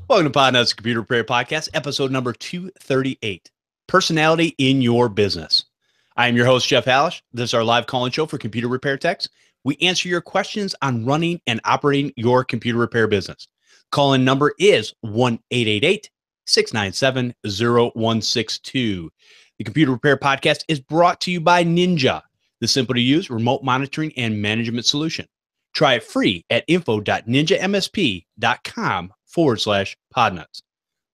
Welcome to Podnutz Computer Repair Podcast, episode number 238, Personality in Your Business. I am your host, Jeff Halash. This is our live call-in show for computer repair techs. We answer your questions on running and operating your computer repair business. Call-in number is 1-888-697-0162. The Computer Repair Podcast is brought to you by Ninja, the simple-to-use remote monitoring and management solution. Try it free at info.ninjamsp.com/Podnutz.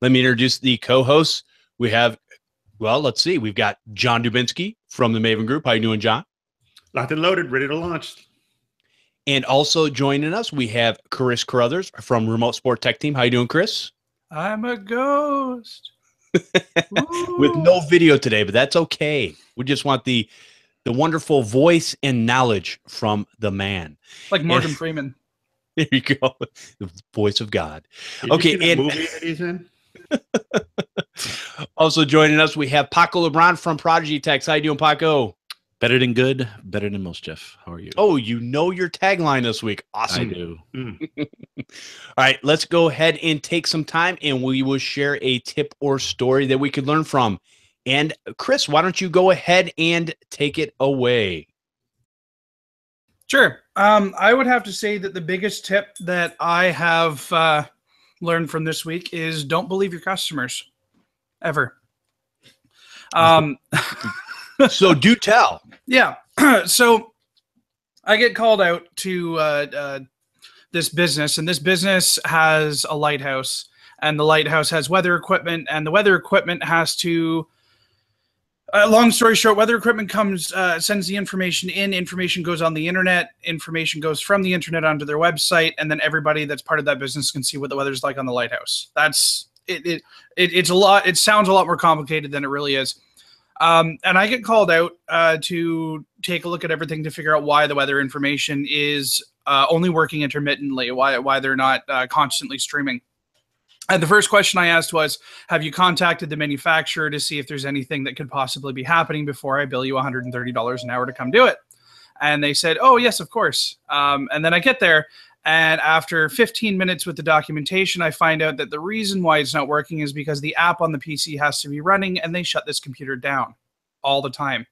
Let me introduce the co-hosts. We have, let's see. We've got John Dubinsky from the Maven Group. How you doing, John? Locked and loaded, ready to launch. And also joining us, we have Chris Carruthers from Remote Sport Tech Team. How you doing, Chris? I'm a ghost. With no video today, but that's okay. We just want the wonderful voice and knowledge from the man. Like Morgan Freeman. There you go. The voice of God. Okay. And movie that he's in? Also joining us, we have Paco LeBron from Prodigy Techs. How you doing, Paco? Better than good, better than most, Jeff. How are you? Oh, you know your tagline this week. Awesome. I do. All right, let's go ahead and take some time, and we will share a tip or story that we could learn from. And Chris, why don't you go ahead and take it away? Sure. I would have to say that the biggest tip that I have learned from this week is don't believe your customers, ever. So do tell. Yeah. So I get called out to this business, and this business has a lighthouse, and the lighthouse has weather equipment, and the weather equipment has to... long story short, weather equipment comes, sends the information in, information goes on the internet, information goes from the internet onto their website, and then everybody that's part of that business can see what the weather's like on the lighthouse. That's it. It's a lot. It sounds a lot more complicated than it really is. And I get called out to take a look at everything to figure out why the weather information is only working intermittently, why they're not constantly streaming. And the first question I asked was, have you contacted the manufacturer to see if there's anything that could possibly be happening before I bill you $130 an hour to come do it? And they said, oh, yes, of course. And then I get there, and after 15 minutes with the documentation, I find out that the reason why it's not working is because the app on the PC has to be running, and they shut this computer down all the time.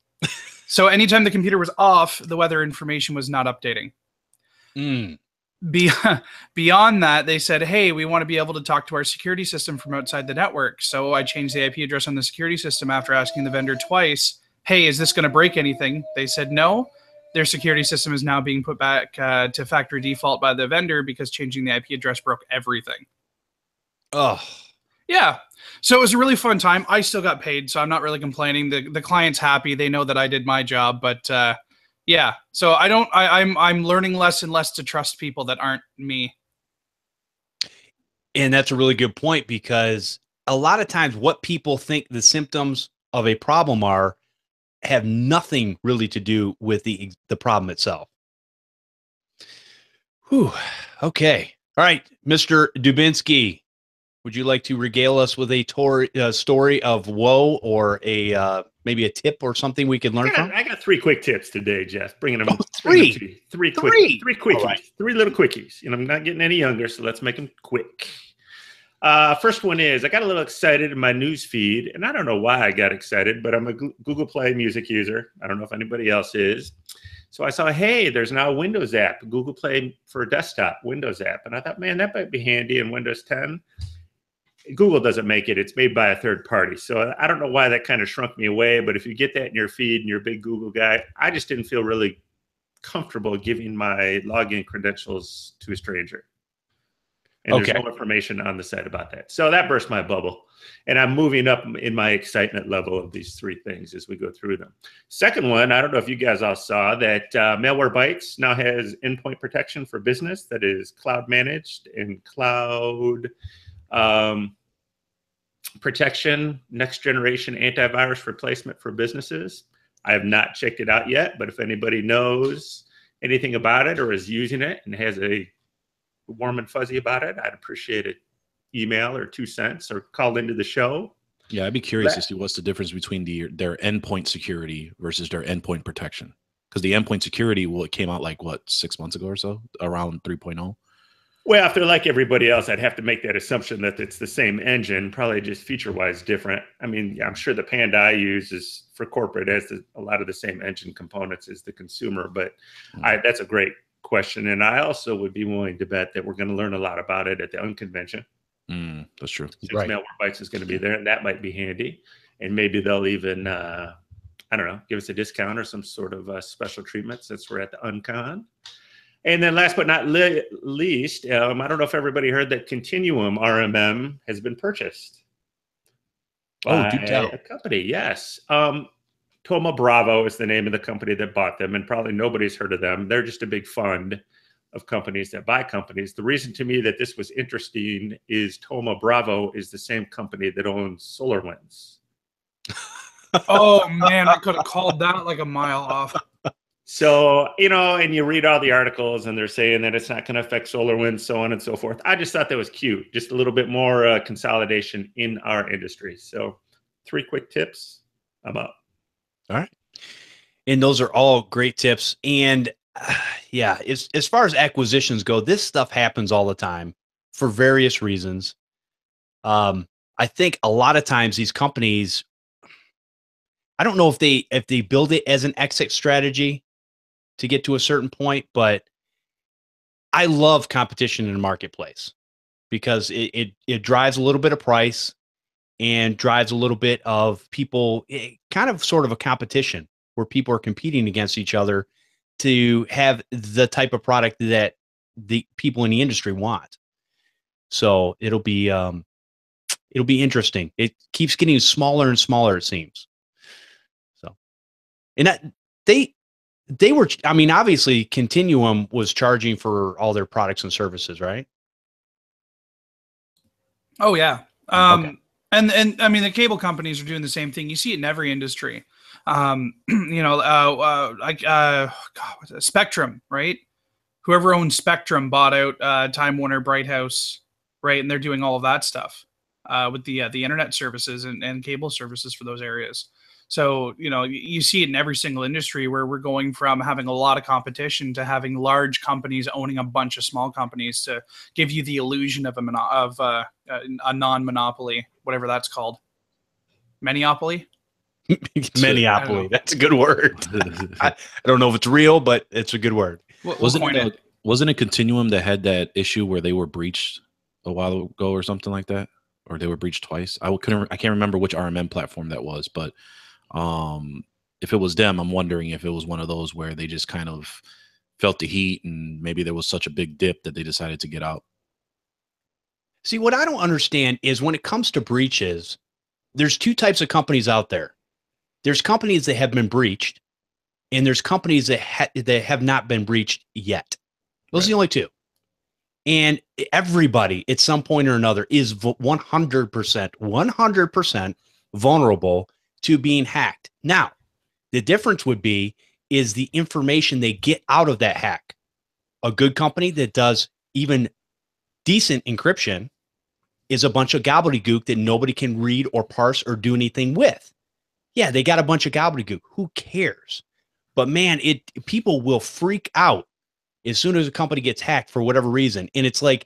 So anytime the computer was off, the weather information was not updating. Beyond that, they said, hey, we want to be able to talk to our security system from outside the network. So I changed the IP address on the security system after asking the vendor twice, hey, is this going to break anything? They said no. Their security system is now being put back to factory default by the vendor because changing the IP address broke everything. Oh, yeah. So it was a really fun time. I still got paid, so I'm not really complaining. The client's happy. They know that I did my job, but yeah, so I'm learning less and less to trust people that aren't me. And that's a really good point, because a lot of times what people think the symptoms of a problem are have nothing really to do with the problem itself. Whew. Okay. All right, Mr. Dubinsky, would you like to regale us with a story of woe, or maybe a tip or something we can learn from? I got 3 quick tips today, Jeff. Bringing them. Three quickies. Right. 3 little quickies. And I'm not getting any younger, so let's make them quick. First one is, I got a little excited in my news feed, and I don't know why I got excited, but I'm a Google Play music user. I don't know if anybody else is. So I saw, hey, there's now a Windows app, Google Play for desktop, Windows app. And I thought, man, that might be handy in Windows 10. Google doesn't make it. It's made by a third party. So I don't know why that kind of shrunk me away, but if you get that in your feed and you're a big Google guy, I just didn't feel really comfortable giving my login credentials to a stranger. And there's no information on the site about that. So that burst my bubble. And I'm moving up in my excitement level of these 3 things as we go through them. Second one, I don't know if you guys all saw that Malwarebytes now has endpoint protection for business that is cloud managed and cloud protection, next generation antivirus replacement for businesses. I have not checked it out yet, but if anybody knows anything about it or is using it and has a warm and fuzzy about it, I'd appreciate an email or 2 cents, or call into the show. Yeah, I'd be curious to see what's the difference between their endpoint security versus their endpoint protection. Because the endpoint security, it came out like, what, 6 months ago or so, around 3.0? Well, if they're like everybody else, I'd have to make that assumption that it's the same engine, probably just feature-wise different. I mean, yeah, I'm sure the Panda I use is for corporate has a lot of the same engine components as the consumer, but that's a great question. And I also would be willing to bet that we're going to learn a lot about it at the Unconvention. That's true. Since Right. Malware Bytes is going to be there, and that might be handy. And maybe they'll even, I don't know, give us a discount or some sort of special treatment since we're at the Uncon. And then last but not least, I don't know if everybody heard that Continuum RMM has been purchased by do tell. a company. Yes. Thoma Bravo is the name of the company that bought them, and probably nobody's heard of them. They're just a big fund of companies that buy companies. The reason to me that this was interesting is Thoma Bravo is the same company that owns SolarWinds. Oh man, I could have called that like a mile off. So, and you read all the articles and they're saying that it's not going to affect SolarWinds, so on and so forth. I just thought that was cute. Just a little bit more consolidation in our industry. So 3 quick tips. I'm up. All right. And those are all great tips. And yeah, as far as acquisitions go, this stuff happens all the time for various reasons. I think a lot of times these companies, I don't know if they build it as an exit strategy to get to a certain point, but I love competition in the marketplace because it drives a little bit of price and drives a little bit of people, kind of sort of a competition where people are competing against each other to have the type of product that the people in the industry want. So it'll be interesting. It keeps getting smaller and smaller, it seems. So, and they were, I mean, obviously Continuum was charging for all their products and services, right? Oh yeah. Okay. And I mean, the cable companies are doing the same thing. You see it in every industry. Spectrum, right? Whoever owns Spectrum bought out Time Warner, Bright House, right? And they're doing all of that stuff with the internet services and cable services for those areas. So, you see it in every single industry where we're going from having a lot of competition to having large companies owning a bunch of small companies to give you the illusion of a non-monopoly, whatever that's called. Monopoly? Monopoly. That's a good word. I don't know if it's real, but it's a good word. Wasn't it Continuum that had that issue where they were breached a while ago or something like that? Or they were breached twice? I can't remember which RMM platform that was, but if it was them, I'm wondering if it was one of those where they just kind of felt the heat and maybe there was such a big dip that they decided to get out. See, what I don't understand is when it comes to breaches, there's 2 types of companies out there. There's companies that have been breached, and there's companies that have not been breached yet. Those are the only 2. And everybody at some point or another is 100% vulnerable to being hacked. Now, the difference would be is the information they get out of that hack. A good company that does even decent encryption is a bunch of gobbledygook that nobody can read or parse or do anything with. Yeah, they got a bunch of gobbledygook. Who cares? But man, people will freak out as soon as a company gets hacked for whatever reason. And it's like,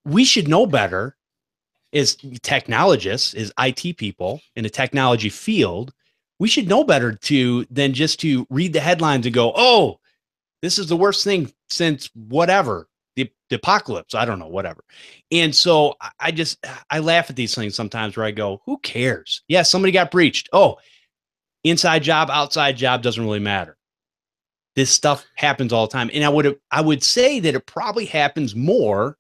we should know better as technologists, as IT people in the technology field. We should know better than just to read the headlines and go, oh, this is the worst thing since whatever, the apocalypse. I don't know, whatever. And so I laugh at these things sometimes where I go, who cares? Yeah, somebody got breached. Oh, inside job, outside job, doesn't really matter. This stuff happens all the time. And I would say that it probably happens more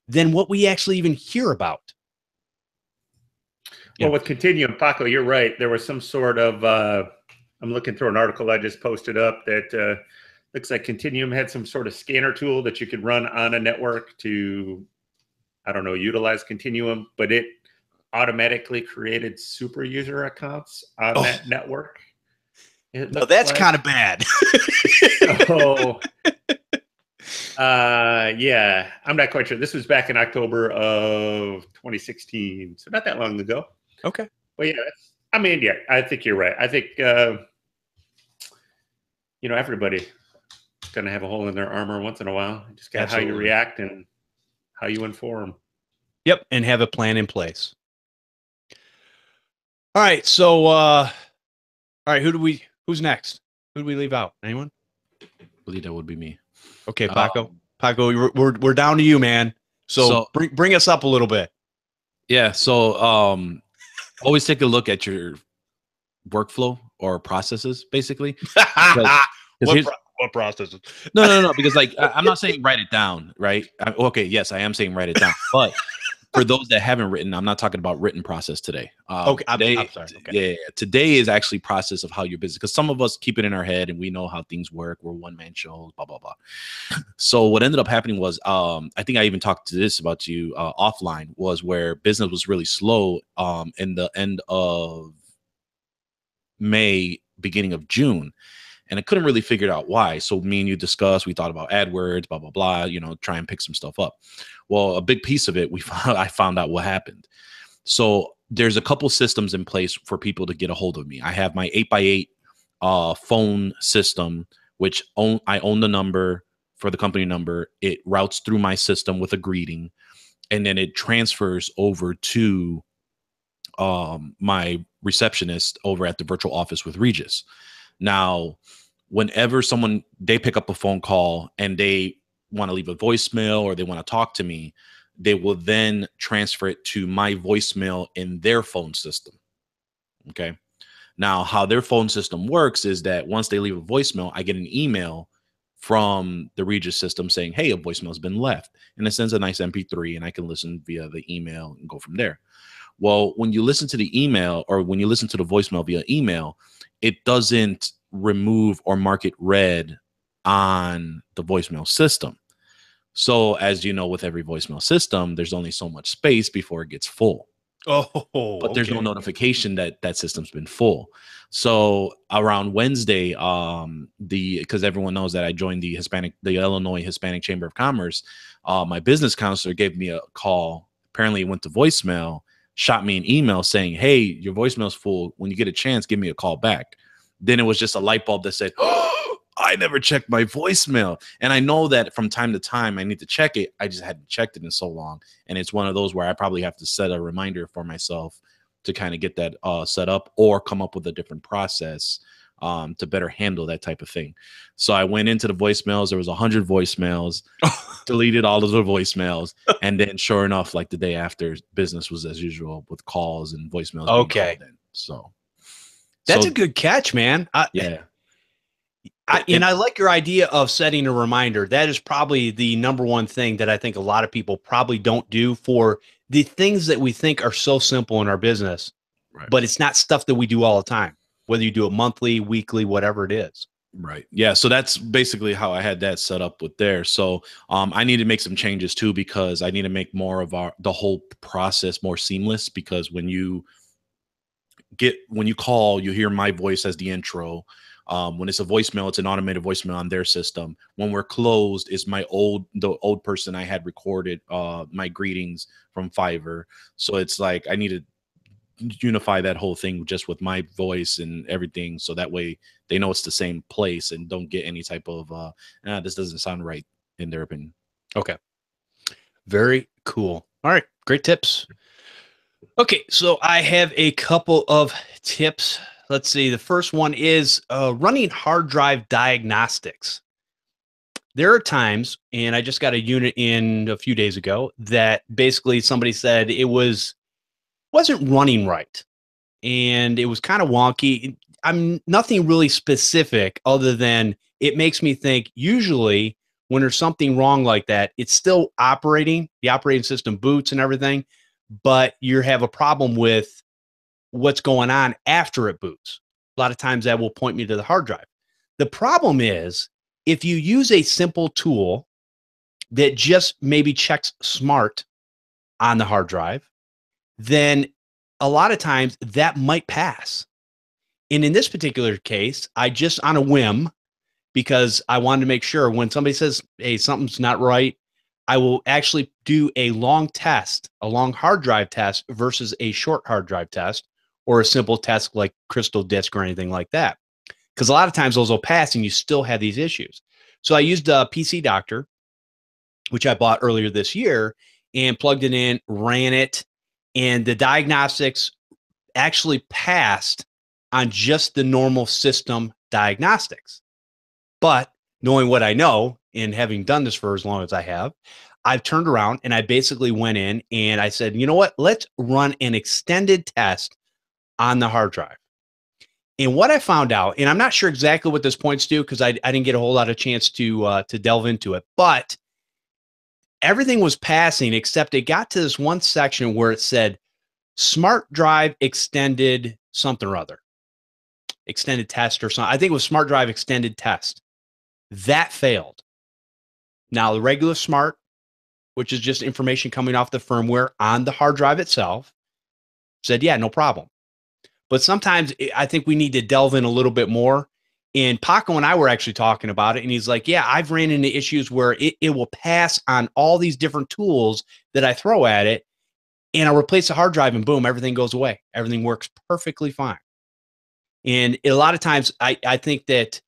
than what we actually even hear about. Well, with Continuum, Paco, you're right. There was some sort of, I'm looking through an article I just posted up that looks like Continuum had some sort of scanner tool that you could run on a network to, I don't know, utilize Continuum, but it automatically created super user accounts on that network. No, that's kind of bad. So, yeah, I'm not quite sure. This was back in October of 2016, so not that long ago. Okay. But yeah, I think you're right. I think, everybody going to have a hole in their armor once in a while. You just got how you Absolutely. react and how you inform. Yep, and have a plan in place. All right, so all right, who's next? Who do we leave out? Anyone? I believe that would be me. Okay, Paco. Paco, we're down to you, man. So bring us up a little bit. Yeah, so always take a look at your workflow or processes, basically. What processes? No, because like I'm not saying write it down, right? Okay, yes, I am saying write it down, but for those that haven't written, I'm not talking about written process today. Okay, I'm sorry. Okay. Yeah, today is actually process of how your business, because some of us keep it in our head and we know how things work. We're one-man shows, blah, blah, blah. So what ended up happening was, I think I even talked to this about you offline, was where business was really slow in the end of May, beginning of June. And I couldn't really figure out why. So me and you discussed, we thought about AdWords, blah, blah, blah, try and pick some stuff up. Well, a big piece of it, I found out what happened. So there's a couple systems in place for people to get a hold of me. I have my 8x8 phone system, which I own the number for the company number. It routes through my system with a greeting, and then it transfers over to my receptionist over at the virtual office with Regis. Now, whenever they pick up a phone call and they want to leave a voicemail or they want to talk to me, they will then transfer it to my voicemail in their phone system. Okay. Now, how their phone system works is that once they leave a voicemail, I get an email from the Regis system saying, hey, a voicemail has been left. And it sends a nice MP3 and I can listen via the email and go from there. Well, when you listen to the email or when you listen to the voicemail via email, it doesn't remove or mark it read on the voicemail system. So as you know, with every voicemail system, there's only so much space before it gets full. But there's no notification that that system's been full. So around Wednesday, because everyone knows that I joined the Illinois Hispanic Chamber of Commerce, my business counselor gave me a call. Apparently it went to voicemail, shot me an email saying, hey, your voicemail's full. When you get a chance, give me a call back. Then it was just a light bulb that said, oh, I never checked my voicemail. And I know that from time to time I need to check it. I just hadn't checked it in so long. And it's one of those where I probably have to set a reminder for myself to kind of get that set up or come up with a different process to better handle that type of thing. So I went into the voicemails. There was 100 voicemails, deleted all of the voicemails. And then sure enough, like the day after, business was as usual with calls and voicemails. Okay. So that's a good catch, man. Yeah. And I like your idea of setting a reminder. That is probably the number one thing that I think a lot of people probably don't do for the things that we think are so simple in our business, right. But it's not stuff that we do all the time, whether you do it monthly, weekly, whatever it is. Right. Yeah. So that's basically how I had that set up with there. So I need to make some changes too, because I need to make more of the whole process more seamless, because when you call, you hear my voice as the intro. When it's a voicemail, it's an automated voicemail on their system. When we're closed, it's the old person I had recorded my greetings from Fiverr. So it's like I need to unify that whole thing just with my voice and everything, so that way they know it's the same place and don't get any type of this doesn't sound right in their opinion. Okay. Very cool. All right. Great tips. Okay. So I have a couple of tips. Let's see. The first one is running hard drive diagnostics. There are times, and I just got a unit in a few days ago, that basically somebody said it wasn't running right, and it was kind of wonky. I'm nothing really specific other than it makes me think usually when there's something wrong like that, it's still operating, the operating system boots and everything, but you have a problem with what's going on after it boots. A lot of times that will point me to the hard drive. The problem is if you use a simple tool that just maybe checks smart on the hard drive, then a lot of times that might pass. And in this particular case, I just on a whim, because I wanted to make sure when somebody says, hey, something's not right, I will actually do a long test, a long hard drive test versus a short hard drive test or a simple test like crystal disk or anything like that. Because a lot of times those will pass and you still have these issues. So I used a PC Doctor, which I bought earlier this year, and plugged it in, ran it, and the diagnostics actually passed on just the normal system diagnostics. But knowing what I know and having done this for as long as I have, I've turned around and I basically went in and I said, you know what, let's run an extended test on the hard drive. And what I found out, and I'm not sure exactly what this points to because I didn't get a whole lot of chance to delve into it, but everything was passing except it got to this one section where it said smart drive extended something or other, extended test or something. I think it was smart drive extended test. That failed. Now the regular smart, which is just information coming off the firmware on the hard drive itself, said, yeah, no problem. But sometimes I think we need to delve in a little bit more. And Paco and I were actually talking about it. And he's like, yeah, I've ran into issues where it will pass on all these different tools that I throw at it. And I'll replace the hard drive and boom, everything goes away. Everything works perfectly fine. And a lot of times I think that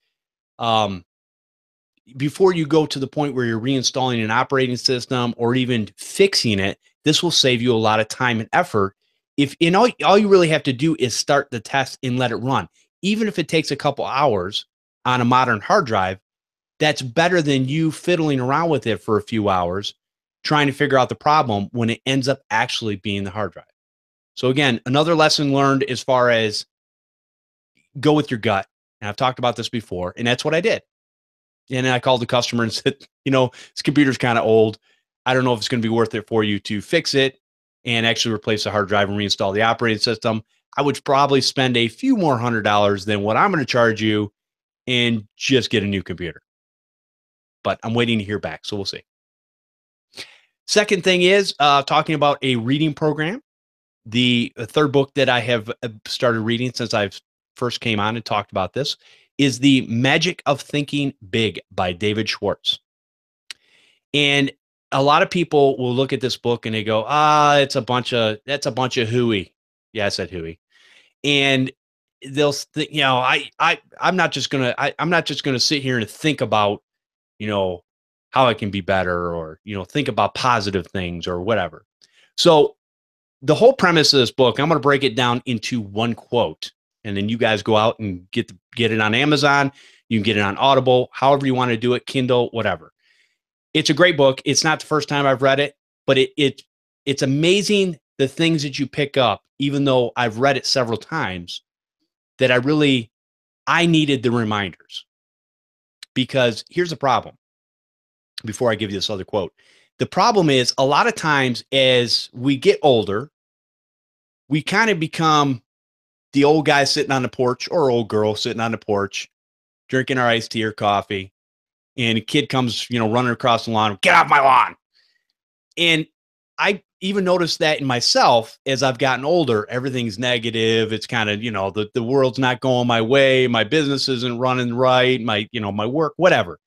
before you go to the point where you're reinstalling an operating system or even fixing it, this will save you a lot of time and effort. If all you really have to do is start the test and let it run. Even if it takes a couple hours on a modern hard drive, that's better than you fiddling around with it for a few hours trying to figure out the problem when it ends up actually being the hard drive. So again, another lesson learned as far as go with your gut. And I've talked about this before, and that's what I did. And I called the customer and said, this computer's kind of old. I don't know if it's going to be worth it for you to fix it and actually replace the hard drive and reinstall the operating system. I would probably spend a few more $100s than what I'm going to charge you and just get a new computer. But I'm waiting to hear back, so we'll see. Second thing is talking about a reading program. The third book that I have started reading since I've first came on and talked about this is The Magic of Thinking Big by David Schwartz. And a lot of people will look at this book and they go, that's a bunch of hooey. Yeah, I said hooey. And they'll think, I'm not just gonna sit here and think about, how I can be better or, think about positive things or whatever. So the whole premise of this book, I'm going to break it down into one quote, and then you guys go out and get it on Amazon. You can get it on Audible, however you want to do it, Kindle, whatever. It's a great book. It's not the first time I've read it, but it's amazing the things that you pick up, even though I've read it several times, that I needed the reminders. Because here's the problem. Before I give you this other quote, the problem is a lot of times as we get older, we kind of become the old guy sitting on the porch or old girl sitting on the porch, drinking our iced tea or coffee. And a kid comes, running across the lawn, get off my lawn. And I even noticed that in myself as I've gotten older, everything's negative. It's kind of, the world's not going my way. My business isn't running right. My work, whatever.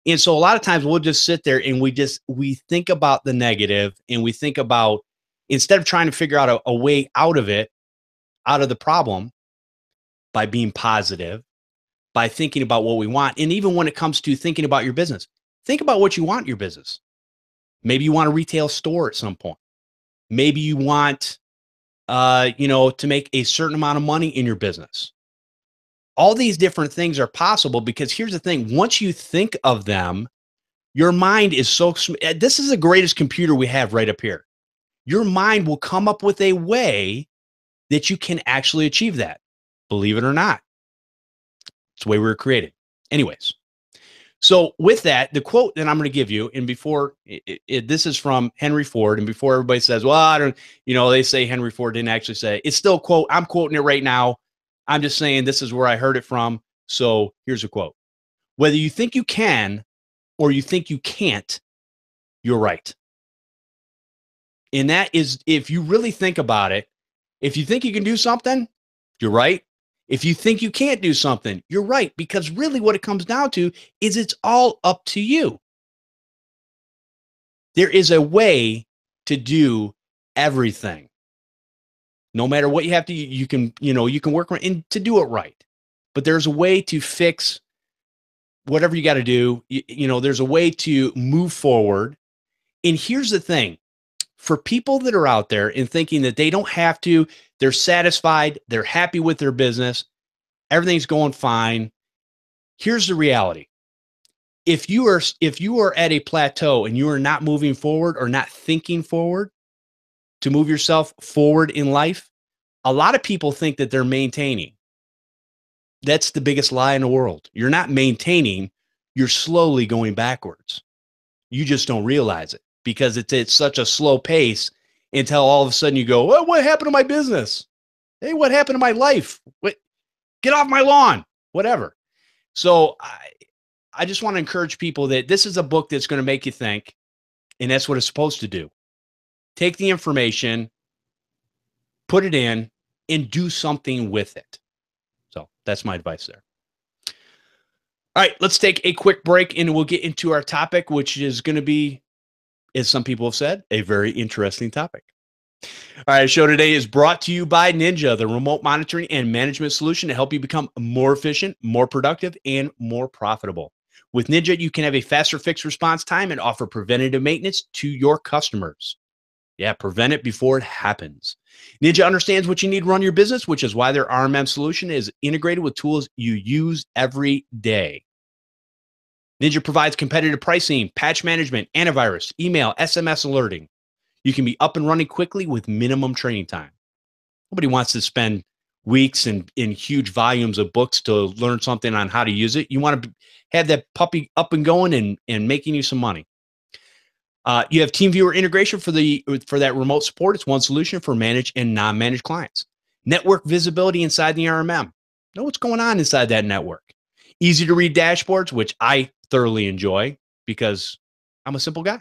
And so a lot of times we'll just sit there and we think about the negative, and we think about, instead of trying to figure out a way out of it, out of the problem by being positive, by thinking about what we want. And even when it comes to thinking about your business, think about what you want in your business. Maybe you want a retail store at some point. Maybe you want, to make a certain amount of money in your business. All these different things are possible because here's the thing. Once you think of them, your mind is this is the greatest computer we have right up here. Your mind will come up with a way that you can actually achieve that. Believe it or not. It's the way we were created. Anyways. So with that, the quote that I'm going to give you, and before this is from Henry Ford, and before everybody says, well, I don't, they say Henry Ford didn't actually say it. It's still a quote. I'm quoting it right now. I'm just saying this is where I heard it from. So here's a quote. Whether you think you can or you think you can't, you're right. And that is, if you really think about it, if you think you can do something, you're right. If you think you can't do something, you're right. Because really what it comes down to is it's all up to you. There is a way to do everything. No matter what you have to, you can work and to do it right. But there's a way to fix whatever you got to do, you know, there's a way to move forward. And here's the thing, for people that are out there and thinking that they don't have to, they're satisfied, they're happy with their business, everything's going fine. Here's the reality. If you are at a plateau and you are not moving forward or not thinking forward to move yourself forward in life, a lot of people think that they're maintaining. That's the biggest lie in the world. You're not maintaining, you're slowly going backwards. You just don't realize it because it's such a slow pace until all of a sudden you go, well, what happened to my business? Hey, what happened to my life? What? Get off my lawn, whatever. So I just want to encourage people that this is a book that's going to make you think, and that's what it's supposed to do. Take the information, put it in, and do something with it. So that's my advice there. All right, let's take a quick break and we'll get into our topic, which is going to be, as some people have said, a very interesting topic. All right, the show today is brought to you by Ninja, the remote monitoring and management solution to help you become more efficient, more productive, and more profitable. With Ninja, you can have a faster fixed response time and offer preventative maintenance to your customers. Yeah, prevent it before it happens. Ninja understands what you need to run your business, which is why their RMM solution is integrated with tools you use every day. Ninja provides competitive pricing, patch management, antivirus, email, SMS alerting. You can be up and running quickly with minimum training time. Nobody wants to spend weeks and in huge volumes of books to learn something on how to use it. You want to have that puppy up and going and making you some money. You have TeamViewer integration for that remote support. It's one solution for managed and non-managed clients. Network visibility inside the RMM. Know what's going on inside that network. Easy to read dashboards, which I thoroughly enjoy because I'm a simple guy.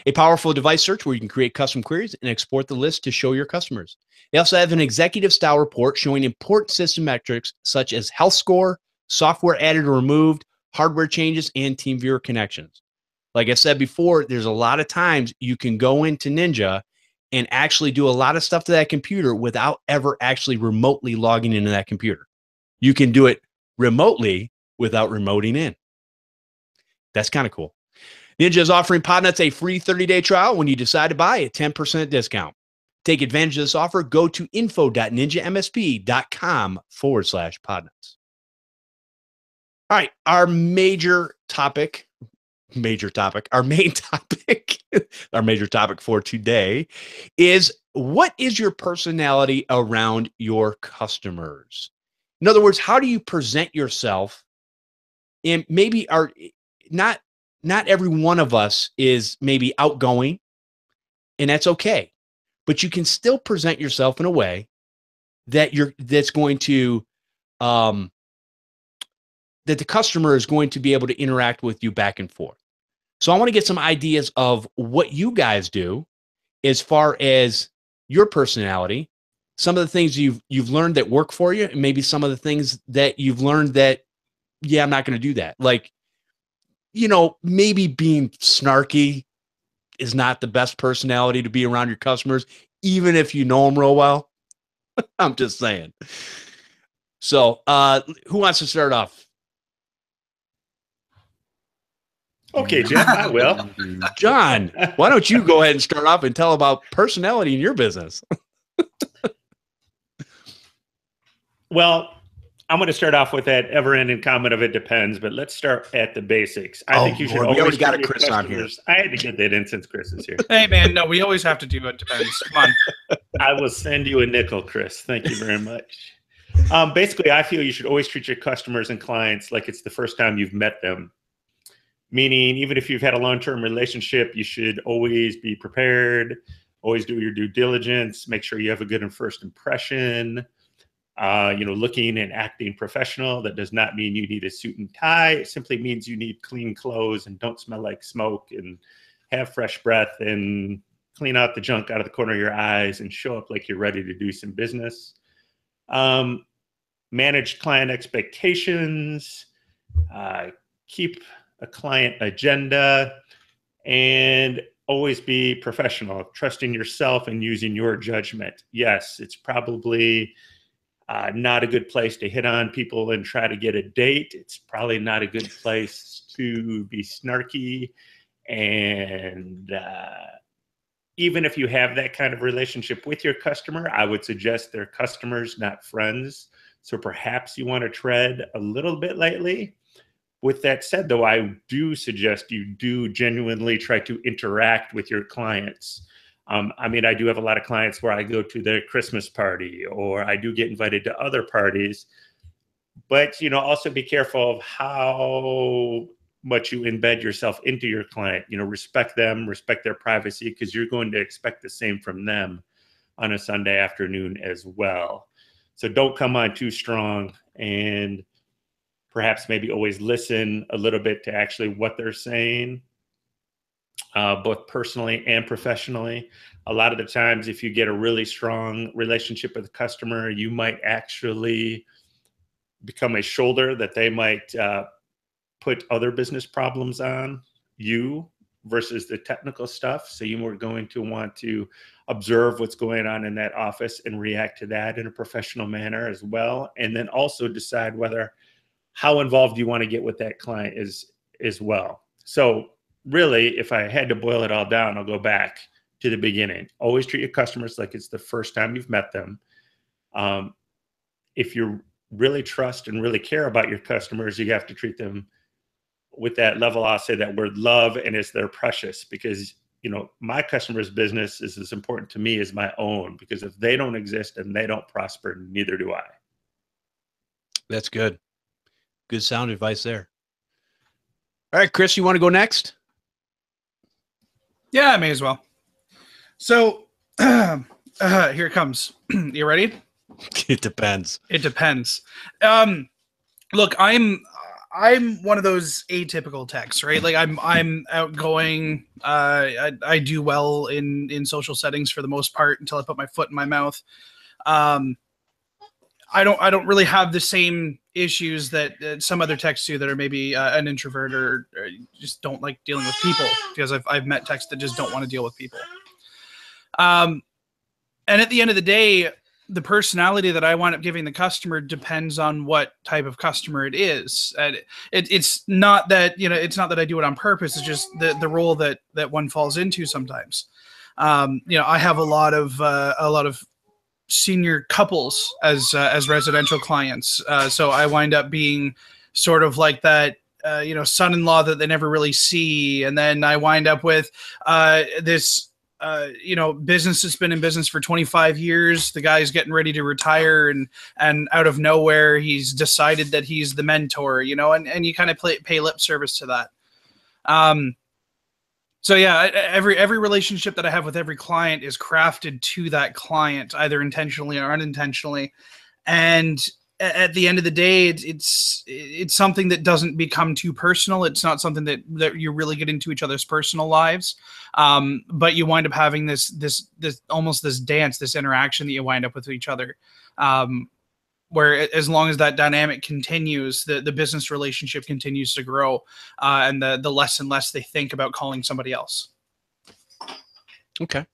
A powerful device search where you can create custom queries and export the list to show your customers. They also have an executive style report showing important system metrics such as health score, software added or removed, hardware changes, and TeamViewer connections. Like I said before, there's a lot of times you can go into Ninja and actually do a lot of stuff to that computer without ever actually remotely logging into that computer. You can do it remotely without remoting in. That's kind of cool. Ninja is offering Podnutz a free 30-day trial when you decide to buy a 10% discount. Take advantage of this offer. Go to info.ninjamsp.com/Podnutz. All right, our main topic, our major topic for today is, what is your personality around your customers? In other words, how do you present yourself? And maybe not every one of us is maybe outgoing, and that's okay. But you can still present yourself in a way that's going to that the customer is going to be able to interact with you back and forth. So I want to get some ideas of what you guys do as far as your personality, some of the things you've learned that work for you, and maybe some of the things that you've learned that, yeah, I'm not going to do that. Like, you know, maybe being snarky is not the best personality to be around your customers, even if you know them real well. I'm just saying. So who wants to start off? Okay, Jeff, I will. John, why don't you go ahead and start off and tell about personality in your business? Well, I'm going to start off with that ever-ending comment of it depends, but let's start at the basics. I think you should always. We already got a Chris on here. I had to get that in since Chris is here. Hey, man, no, we always have to do it depends. Come on. I will send you a nickel, Chris. Thank you very much. Basically, I feel you should always treat your customers and clients like it's the first time you've met them. Meaning, even if you've had a long-term relationship, you should always be prepared, always do your due diligence, make sure you have a good first impression. Looking and acting professional. That does not mean you need a suit and tie. It simply means you need clean clothes and don't smell like smoke and have fresh breath and clean out the junk out of the corner of your eyes and show up like you're ready to do some business. Manage client expectations, keep a client agenda, and always be professional, trusting yourself and using your judgment. Yes, it's probably Not a good place to hit on people and try to get a date. It's probably not a good place to be snarky. And even if you have that kind of relationship with your customer, I would suggest they're customers, not friends. So perhaps you want to tread a little bit lightly. With that said, though, I do suggest you do genuinely try to interact with your clients. I mean, I do have a lot of clients where I go to their Christmas party, or I do get invited to other parties. But, you know, also be careful of how much you embed yourself into your client. You know, respect them, respect their privacy, because you're going to expect the same from them on a Sunday afternoon as well. So don't come on too strong, and perhaps maybe always listen a little bit to actually what they're saying, both personally and professionally. A lot of the times, if you get a really strong relationship with a customer, you might actually become a shoulder that they might put other business problems on you versus the technical stuff. So you are going to want to observe what's going on in that office and react to that in a professional manner as well. And then also decide how involved you want to get with that client as well. So really, if I had to boil it all down, I'll go back to the beginning. Always treat your customers like it's the first time you've met them. If you really trust and really care about your customers, you have to treat them with that level. I'll say that word love, and it's their precious, because, you know, my customer's business is as important to me as my own, because if they don't exist and they don't prosper, neither do I. That's good. Good sound advice there. All right, Chris, you want to go next? Yeah, I may as well. So here it comes. You ready? It depends. It depends. Look, I'm one of those atypical techs, right? Like I'm outgoing. I do well in social settings for the most part until I put my foot in my mouth. I don't really have the same issues that some other techs do that are maybe an introvert or just don't like dealing with people, because I've met techs that just don't want to deal with people. And at the end of the day, the personality that I wind up giving the customer depends on what type of customer it is. And it's not that, you know, it's not that I do it on purpose. It's just the role that one falls into sometimes. You know, I have a lot of senior couples as residential clients. So I wind up being sort of like that, you know, son-in-law that they never really see. And then I wind up with this, you know, business has been in business for 25 years. The guy's getting ready to retire, and out of nowhere, he's decided that he's the mentor, you know, and you kind of pay lip service to that. So yeah, every relationship that I have with every client is crafted to that client, either intentionally or unintentionally. And at the end of the day, it's something that doesn't become too personal. It's not something that you really get into each other's personal lives. But you wind up having this almost this dance, this interaction that you wind up with each other. Where as long as that dynamic continues, the business relationship continues to grow, and the less and less they think about calling somebody else. Okay.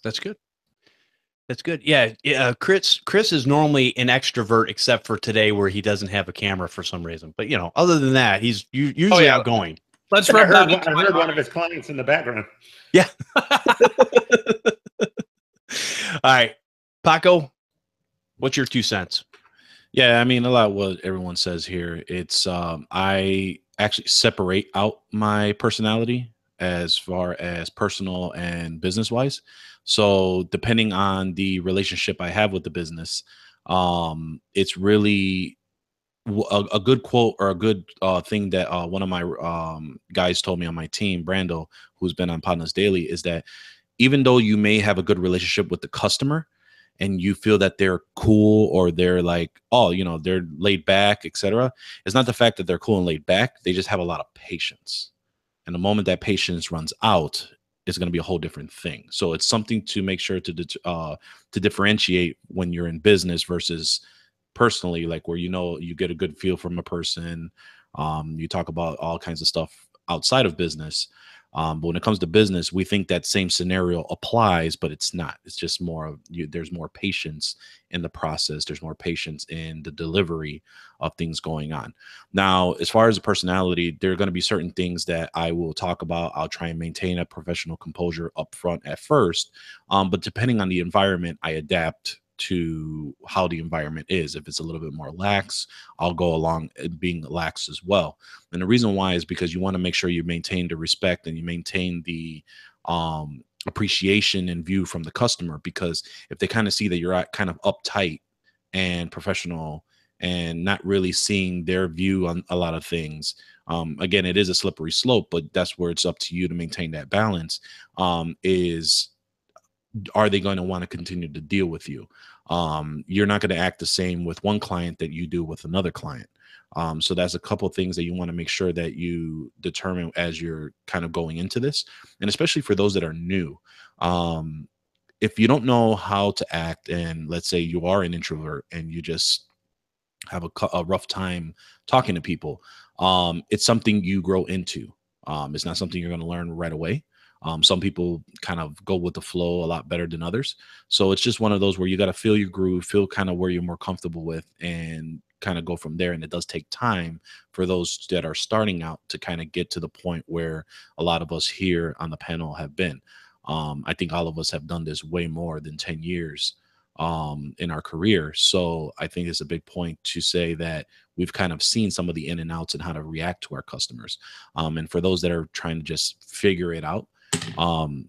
That's good. That's good. Yeah. Chris is normally an extrovert, except for today where he doesn't have a camera for some reason. But, you know, other than that, he's usually outgoing. Let's rub that. I heard one of his clients in the background. Yeah. All right. Paco, what's your 2 cents? Yeah, I mean, a lot of what everyone says here. It's I actually separate out my personality as far as personal and business wise. So depending on the relationship I have with the business, it's really a good quote or a good thing that one of my guys told me on my team, Brando, who's been on Podnutz Daily, is that even though you may have a good relationship with the customer and you feel that they're cool or they're like, oh, you know, they're laid back, etc., it's not the fact that they're cool and laid back. They just have a lot of patience. And the moment that patience runs out, it's going to be a whole different thing. So it's something to make sure to differentiate when you're in business versus personally, like where, you know, you get a good feel from a person. You talk about all kinds of stuff outside of business. But when it comes to business, we think that same scenario applies, but it's not. It's just more of there's more patience in the process. There's more patience in the delivery of things going on. Now, as far as the personality, there are going to be certain things that I will talk about. I'll try and maintain a professional composure up front at first. But depending on the environment, I adapt to how the environment is. If it's a little bit more lax, I'll go along being lax as well. And the reason why is because you want to make sure you maintain the respect and you maintain the appreciation and view from the customer, because if they kind of see that you're kind of uptight and professional and not really seeing their view on a lot of things, again, it is a slippery slope, but that's where it's up to you to maintain that balance. Are they going to want to continue to deal with you? You're not going to act the same with one client that you do with another client. So that's a couple of things that you want to make sure that you determine as you're kind of going into this. And especially for those that are new, if you don't know how to act, and let's say you are an introvert and you just have a rough time talking to people, it's something you grow into. It's not something you're going to learn right away. Some people kind of go with the flow a lot better than others. So it's just one of those where you got to feel your groove, feel kind of where you're more comfortable with, and kind of go from there. And it does take time for those that are starting out to kind of get to the point where a lot of us here on the panel have been. I think all of us have done this way more than 10 years in our career. So I think it's a big point to say that we've kind of seen some of the in and outs and how to react to our customers. And for those that are trying to just figure it out,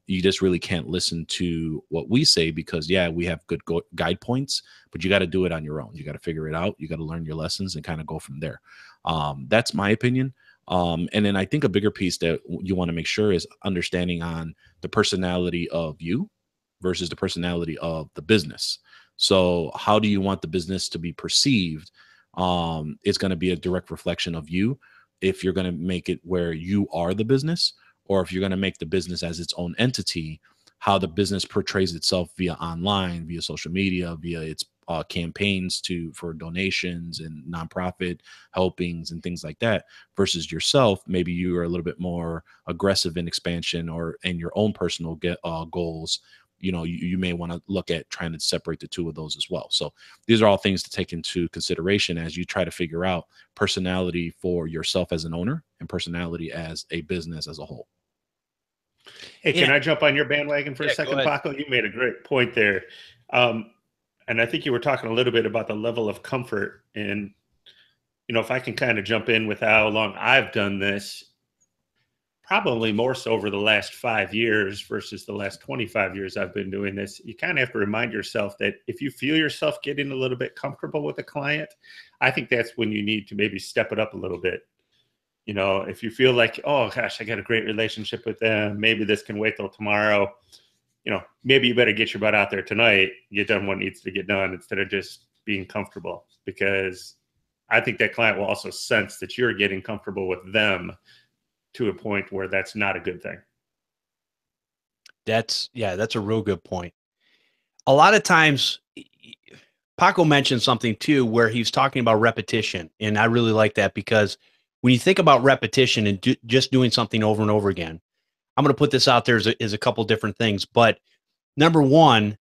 you just really can't listen to what we say, because we have good guide points, but you got to do it on your own. You got to figure it out. You got to learn your lessons and kind of go from there. That's my opinion. And then I think a bigger piece that you want to make sure is understanding on the personality of you versus the personality of the business. So how do you want the business to be perceived? It's going to be a direct reflection of you. If you're going to make it where you are the business, or if you're going to make the business as its own entity, how the business portrays itself via online, via social media, via its campaigns for donations and nonprofit helpings and things like that, versus yourself. Maybe you are a little bit more aggressive in expansion or in your own personal goals. You may want to look at trying to separate the two of those as well. So these are all things to take into consideration as you try to figure out personality for yourself as an owner and personality as a business as a whole. Hey, can I jump on your bandwagon for a second, Paco? You made a great point there. And I think you were talking a little bit about the level of comfort. And, if I can kind of jump in with how long I've done this, probably more so over the last 5 years versus the last 25 years I've been doing this, you kind of have to remind yourself that if you feel yourself getting a little bit comfortable with a client, I think that's when you need to maybe step it up a little bit. If you feel like, oh gosh, I got a great relationship with them, maybe this can wait till tomorrow, maybe you better get your butt out there tonight, get done what needs to get done instead of just being comfortable, because I think that client will also sense that you're getting comfortable with them to a point where that's not a good thing. That's a real good point. A lot of times, Paco mentioned something too, where he's talking about repetition. And I really like that, because when you think about repetition and just doing something over and over again, I'm going to put this out there as a couple different things. But number one,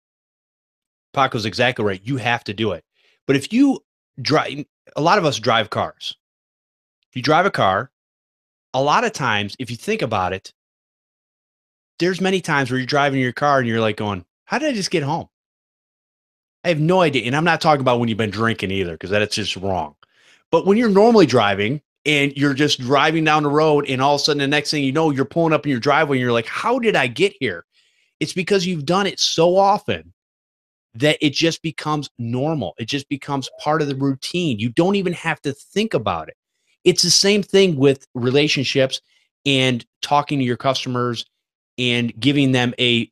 Paco's exactly right. You have to do it. But if you drive, a lot of us drive cars. If you drive a car, a lot of times, if you think about it, there's many times where you're driving your car and you're like going, how did I just get home? I have no idea. And I'm not talking about when you've been drinking either, because that's just wrong. But when you're normally driving and you're just driving down the road, and all of a sudden the next thing you know, you're pulling up in your driveway and you're like, how did I get here? It's because you've done it so often that it just becomes normal. It just becomes part of the routine. You don't even have to think about it. It's the same thing with relationships and talking to your customers and giving them a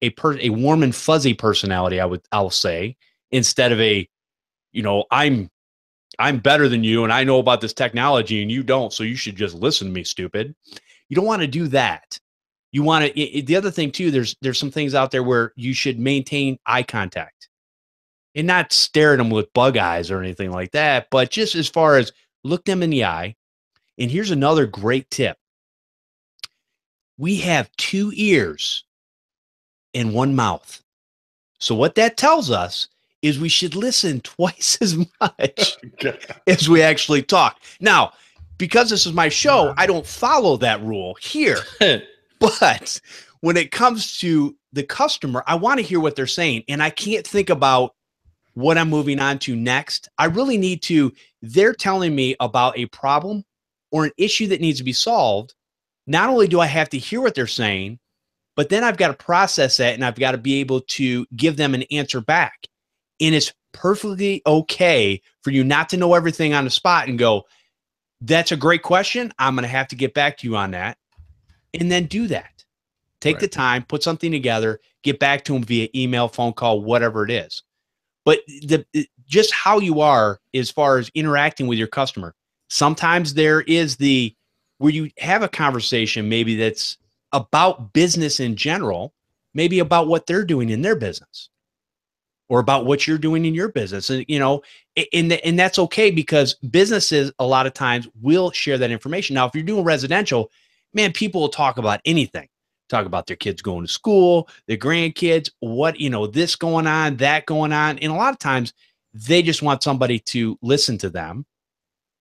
warm and fuzzy personality, I'll say, instead of I'm better than you and I know about this technology and you don't, so you should just listen to me, stupid. You don't want to do that. You want to, the other thing too, there's some things out there where you should maintain eye contact and not stare at them with bug eyes or anything like that, but just as far as look them in the eye. And here's another great tip. we have 2 ears and 1 mouth. So what that tells us is we should listen twice as much as we actually talk. Now, because this is my show, I don't follow that rule here. But when it comes to the customer, I want to hear what they're saying. And I can't think about what I'm moving on to next. I really need to, they're telling me about a problem or an issue that needs to be solved. Not only do I have to hear what they're saying, but then I've got to process that and I've got to be able to give them an answer back. And it's perfectly okay for you not to know everything on the spot and go, that's a great question. I'm going to have to get back to you on that. And then do that. Take the time, put something together, get back to them via email, phone call, whatever it is. But just how you are as far as interacting with your customer. Sometimes there is where you have a conversation maybe that's about business in general, maybe about what they're doing in their business or about what you're doing in your business. And, and that's okay because businesses a lot of times will share that information. Now, if you're doing residential, man, people will talk about anything. Talk about their kids going to school, their grandkids, what, this going on, that going on. And a lot of times they just want somebody to listen to them.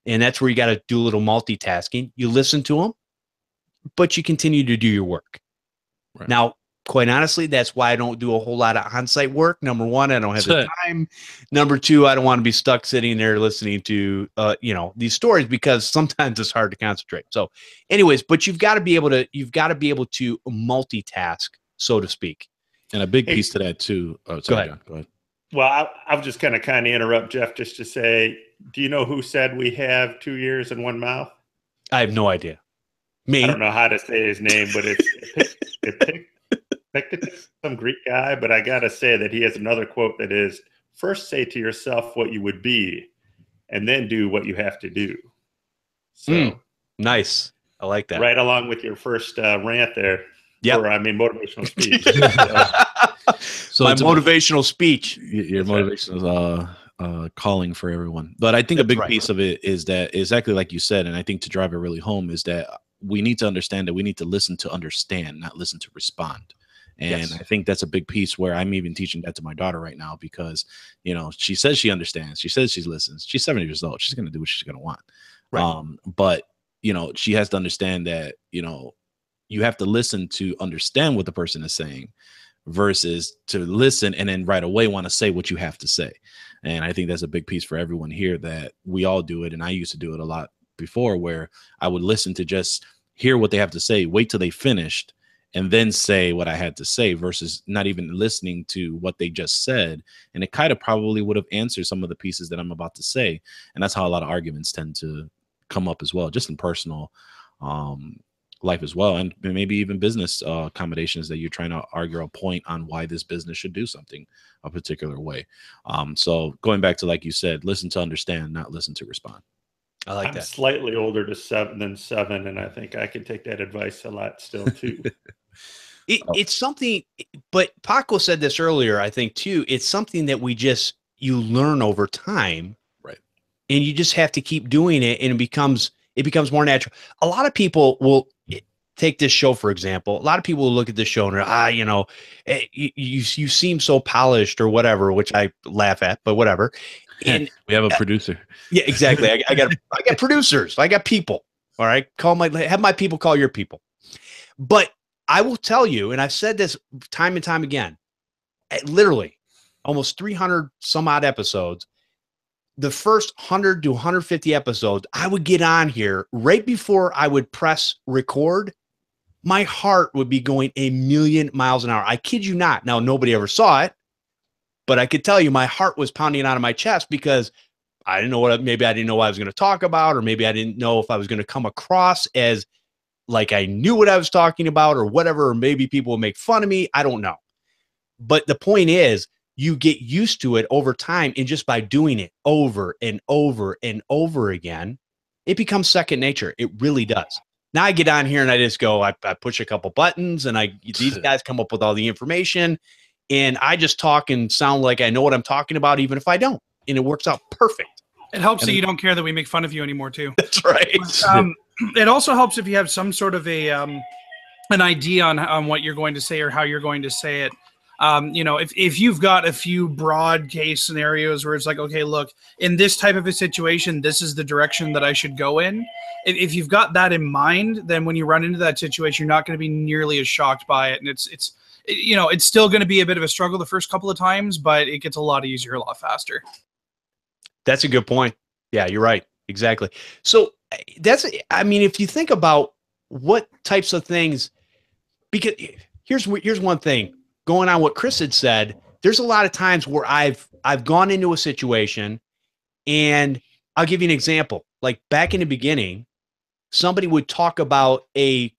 And that's where you got to do a little multitasking. You listen to them, but you continue to do your work. Right. Now, quite honestly, that's why I don't do a whole lot of on-site work. Number one, I don't have the time. Number two, I don't want to be stuck sitting there listening to, these stories because sometimes it's hard to concentrate. So anyways, but you've got to be able to multitask, so to speak. And a big piece to that too. Oh, sorry, John, go ahead. Well, I was just going to interrupt Jeff just to say, do you know who said we have 2 ears and 1 mouth? I have no idea. Me. I don't know how to say his name, but it's some Greek guy, but I got to say that he has another quote that is, first say to yourself what you would be, and then do what you have to do. So nice. I like that. Right along with your first rant there. Yep. Motivational speech. So my motivational speech. Your motivational calling for everyone. But I think a big piece of it is that exactly like you said, and I think to drive it really home is that we need to understand that we need to listen to understand, not listen to respond. And I think that's a big piece where I'm even teaching that to my daughter right now because, she says she understands. She says she listens. She's 7 years old. She's going to do what she's going to want. Right. But, she has to understand that, you have to listen to understand what the person is saying versus to listen and then right away want to say what you have to say. And I think that's a big piece for everyone here that we all do it. And I used to do it a lot before where I would listen to just hear what they have to say, wait till they finished, and then say what I had to say versus not even listening to what they just said. And it kind of probably would have answered some of the pieces that I'm about to say. And that's how a lot of arguments tend to come up as well, just in personal life as well. And maybe even business accommodations that you're trying to argue a point on why this business should do something a particular way. So going back to, like you said, listen to understand, not listen to respond. I like I'm that. Slightly older than 7, and I think I can take that advice a lot still too. It's something, but Paco said this earlier, I think too, it's something that you learn over time. Right. And you just have to keep doing it and it becomes more natural. A lot of people will take this show, for example. A lot of people will look at this show and you seem so polished or whatever, which I laugh at, but whatever. And we have a producer. Yeah, exactly. I got producers. I got people. All right. Have my people call your people. But I will tell you, and I've said this time and time again, literally almost 300 some odd episodes, the first 100 to 150 episodes, I would get on here right before I would press record. My heart would be going a million miles an hour. I kid you not. Now, nobody ever saw it, but I could tell you my heart was pounding out of my chest because I didn't know maybe I didn't know what I was going to talk about, or maybe I didn't know if I was going to come across as like I knew what I was talking about or whatever, or maybe people would make fun of me. I don't know. But the point is, you get used to it over time, and just by doing it over and over and over again, it becomes second nature. It really does. Now I get on here and I just go, I push a couple buttons and these guys come up with all the information, and I just talk and sound like I know what I'm talking about, even if I don't. And it works out perfect. It helps that you don't care that we make fun of you anymore, too. That's right. It also helps if you have some sort of a an idea on what you're going to say or how you're going to say it. You know, if you've got a few broad case scenarios where it's like, okay, look, in this type of a situation, this is the direction that I should go in. If you've got that in mind, then when you run into that situation, you're not going to be nearly as shocked by it. And it's you know, it's still going to be a bit of a struggle the first couple of times, but it gets a lot easier, a lot faster. That's a good point. Yeah, you're right. Exactly. So I mean, if you think about what types of things, because here's one thing going on what Chris had said, there's a lot of times where I've gone into a situation, and I'll give you an example. Like back in the beginning, somebody would talk about a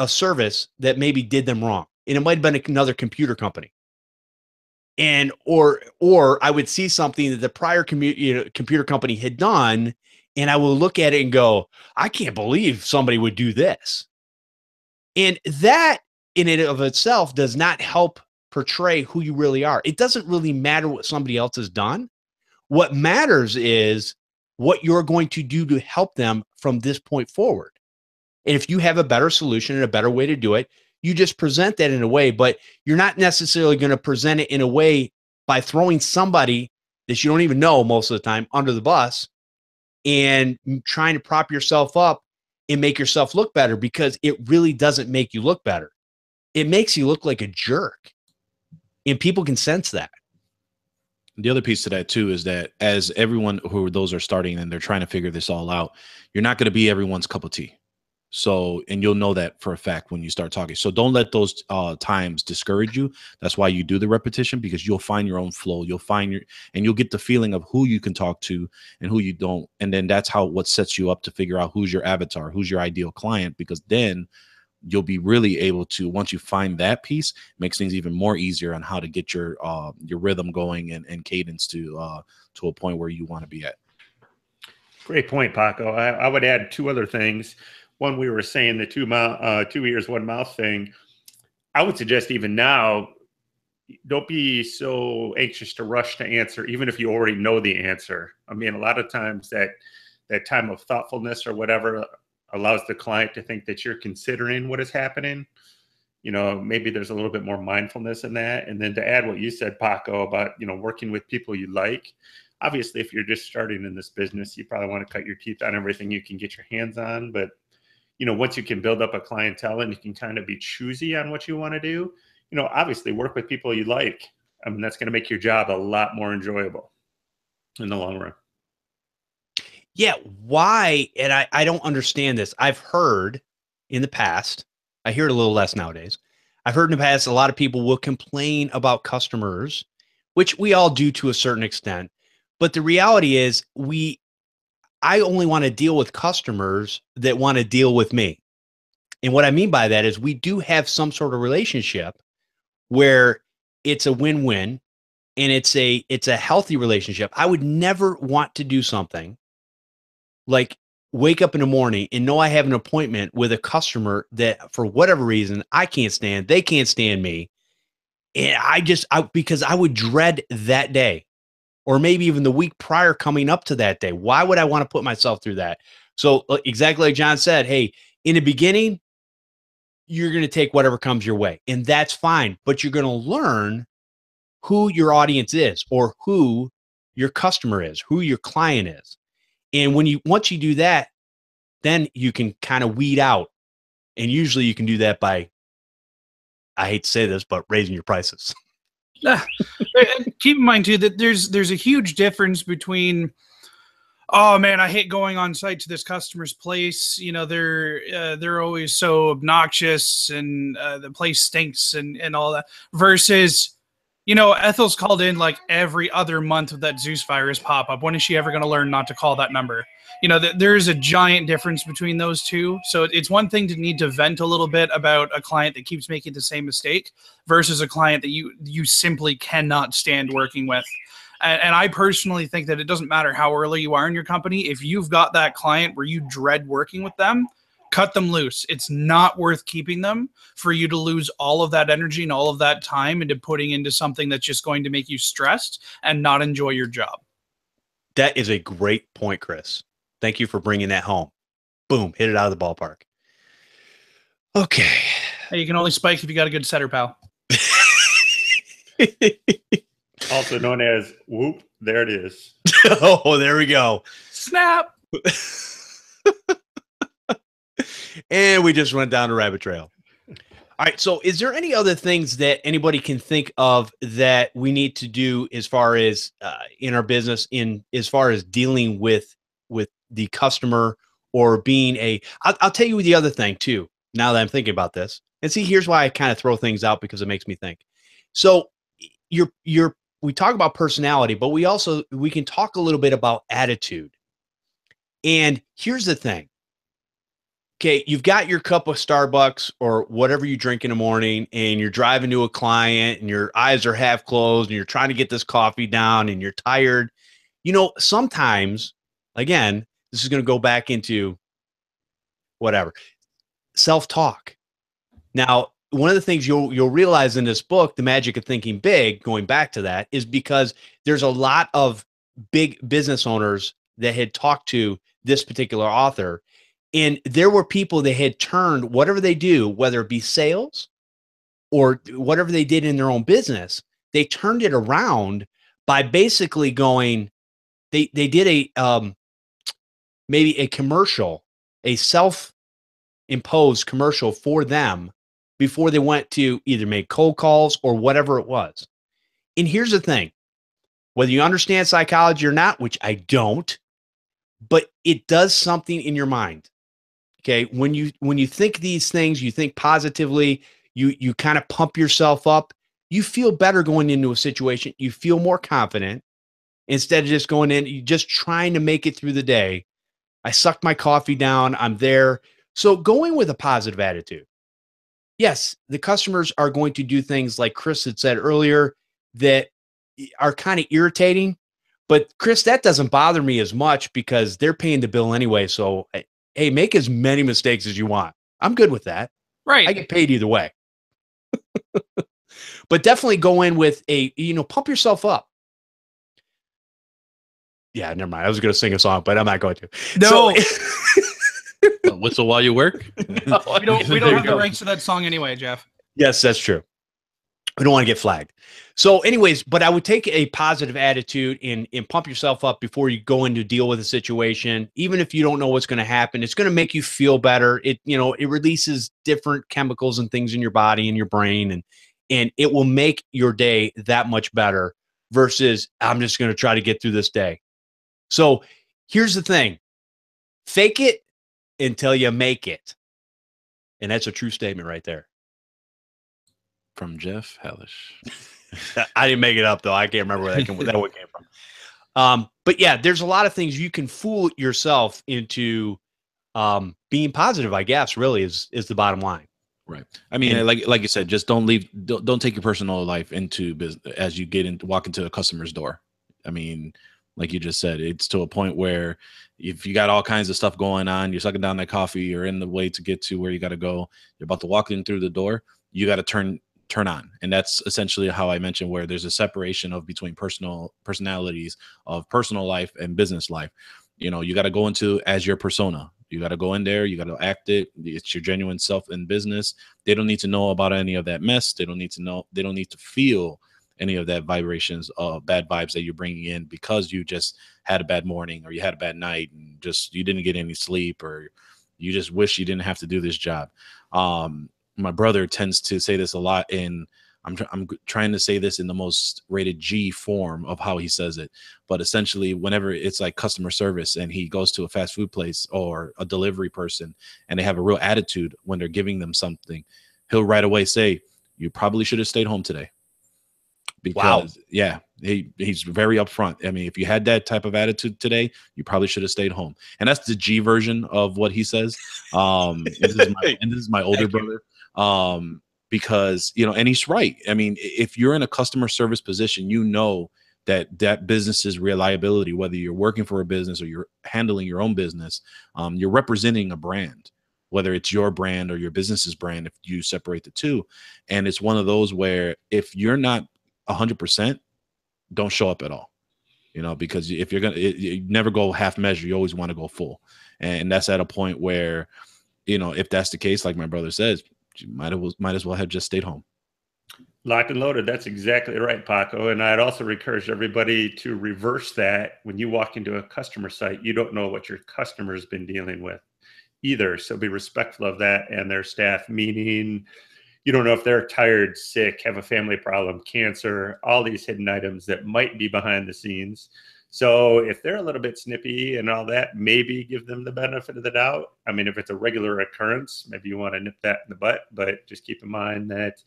service that maybe did them wrong, and it might have been another computer company. And or I would see something that the prior computer company had done, and I will look at it and go, I can't believe somebody would do this. And that in and of itself does not help portray who you really are. It doesn't really matter what somebody else has done. What matters is what you're going to do to help them from this point forward. And if you have a better solution and a better way to do it, you just present that in a way, but you're not necessarily going to present it in a way by throwing somebody that you don't even know most of the time under the bus and trying to prop yourself up and make yourself look better, because it really doesn't make you look better. It makes you look like a jerk, and people can sense that. The other piece to that too is that as everyone those are starting and they're trying to figure this all out, you're not going to be everyone's cup of tea. So, and you'll know that for a fact when you start talking. So don't let those times discourage you. That's why you do the repetition, because you'll find your own flow. You'll find and you'll get the feeling of who you can talk to and who you don't. And then that's what sets you up to figure out who's your avatar, who's your ideal client, because then you'll be really able to, once you find that piece, it makes things even more easier on how to get your rhythm going and cadence to a point where you want to be at. Great point, Paco. I would add two other things. One, we were saying the 2 ears, 1 mouth thing. I would suggest even now, don't be so anxious to rush to answer, even if you already know the answer. I mean, a lot of times that time of thoughtfulness or whatever allows the client to think that you're considering what is happening. You know, maybe there's a little bit more mindfulness in that. And then to add what you said, Paco, about, you know, working with people you like. Obviously, if you're just starting in this business, you probably want to cut your teeth on everything you can get your hands on. But you know, once you can build up a clientele and you can kind of be choosy on what you want to do, you know, obviously work with people you like. I mean, that's going to make your job a lot more enjoyable in the long run. Yeah. Why? And I don't understand this. I've heard in the past, I hear it a little less nowadays. I've heard in the past, a lot of people will complain about customers, which we all do to a certain extent. But the reality is I only want to deal with customers that want to deal with me. And what I mean by that is we do have some sort of relationship where it's a win-win and it's a healthy relationship. I would never want to do something like wake up in the morning and know I have an appointment with a customer that for whatever reason I can't stand, they can't stand me. And because I would dread that day. Or maybe even the week prior coming up to that day. Why would I want to put myself through that? So exactly like John said, hey, in the beginning, you're going to take whatever comes your way, and that's fine. But you're going to learn who your audience is, or who your customer is, who your client is. And once you do that, then you can kind of weed out. And usually you can do that by, I hate to say this, but raising your prices. Keep in mind too that there's a huge difference between, oh man, I hate going on site to this customer's place. You know, they're always so obnoxious and the place stinks and all that, versus, you know, Ethel's called in like every other month with that Zeus virus pop up. When is she ever going to learn not to call that number? You know, there's a giant difference between those two. So it's one thing to need to vent a little bit about a client that keeps making the same mistake versus a client that you simply cannot stand working with. And I personally think that it doesn't matter how early you are in your company. If you've got that client where you dread working with them, cut them loose. It's not worth keeping them for you to lose all of that energy and all of that time into putting into something that's just going to make you stressed and not enjoy your job. That is a great point, Chris. Thank you for bringing that home. Boom, hit it out of the ballpark. Okay. Hey, you can only spike if you got a good setter, pal. Also known as whoop. There it is. Oh, there we go. Snap. And we just went down a rabbit trail. All right. So is there any other things that anybody can think of that we need to do as far as in our business, as far as dealing with the customer or being I'll tell you the other thing too, now that I'm thinking about this. And see, here's why I kind of throw things out, because it makes me think. So we talk about personality, but we can talk a little bit about attitude. And here's the thing. Okay, you've got your cup of Starbucks or whatever you drink in the morning, and you're driving to a client and your eyes are half closed and you're trying to get this coffee down and you're tired. Sometimes, again, this is going to go back into whatever, self-talk. Now, one of the things you'll realize in this book, The Magic of Thinking Big, going back to that, is because there's a lot of big business owners that had talked to this particular author. And there were people that had turned whatever they do, whether it be sales or whatever they did in their own business, they turned it around by basically going, they did maybe a commercial, a self-imposed commercial for them before they went to either make cold calls or whatever it was. And here's the thing, whether you understand psychology or not, which I don't, but it does something in your mind. Okay. When you think these things, you think positively, you kind of pump yourself up, you feel better going into a situation. You feel more confident instead of just going in, you just trying to make it through the day. I sucked my coffee down. I'm there. So going with a positive attitude. Yes, the customers are going to do things like Chris had said earlier that are kind of irritating. But Chris, that doesn't bother me as much because they're paying the bill anyway. So, hey, make as many mistakes as you want. I'm good with that. Right. I get paid either way. But definitely go in with pump yourself up. Yeah, never mind. I was going to sing a song, but I'm not going to. No. Whistle while you work. No, we don't have the rights to that song anyway, Jeff. Yes, that's true. We don't want to get flagged. So anyways, but I would take a positive attitude and pump yourself up before you go in to deal with a situation. Even if you don't know what's going to happen, it's going to make you feel better. It releases different chemicals and things in your body and your brain, and it will make your day that much better versus I'm just going to try to get through this day. So here's the thing. Fake it until you make it. And that's a true statement right there. From Jeff Halash. I didn't make it up, though. I can't remember where that one came from. But yeah, there's a lot of things you can fool yourself into being positive, I guess, really is the bottom line. Right. I mean, like you said, just don't take your personal life into business as you walk into a customer's door. I mean, like you just said, it's to a point where if you got all kinds of stuff going on, you're sucking down that coffee, you're in the way to get to where you got to go, you're about to walk in through the door, you got to turn on. And that's essentially how I mentioned where there's a separation of between personalities of personal life and business life. You got to go into as your persona. You got to go in there. You got to act it. It's your genuine self in business. They don't need to know about any of that mess. They don't need to know. They don't need to feel any of that vibrations of bad vibes that you're bringing in because you just had a bad morning or you had a bad night and just you didn't get any sleep or you just wish you didn't have to do this job. My brother tends to say this a lot, and I'm trying to say this in the most rated G form of how he says it. But essentially, whenever it's like customer service and he goes to a fast food place or a delivery person and they have a real attitude when they're giving them something, he'll right away say, "You probably should have stayed home today." Because yeah, he's very upfront. I mean, if you had that type of attitude today, you probably should have stayed home. And that's the G version of what he says. This is my older brother. Because, and he's right. I mean, if you're in a customer service position, that business's reliability, whether you're working for a business or you're handling your own business, you're representing a brand, whether it's your brand or your business's brand, if you separate the two. And it's one of those where if you're not 100%, don't show up at all, because if you're you never go half measure, you always want to go full. And that's at a point where, if that's the case, like my brother says, you might as well have just stayed home. Locked and loaded. That's exactly right, Paco. And I'd also encourage everybody to reverse that. When you walk into a customer site, you don't know what your customer's been dealing with either. So be respectful of that and their staff, meaning you don't know if they're tired, sick, have a family problem, cancer, all these hidden items that might be behind the scenes. So if they're a little bit snippy and all that, maybe give them the benefit of the doubt. I mean, if it's a regular occurrence, maybe you want to nip that in the butt, but just keep in mind that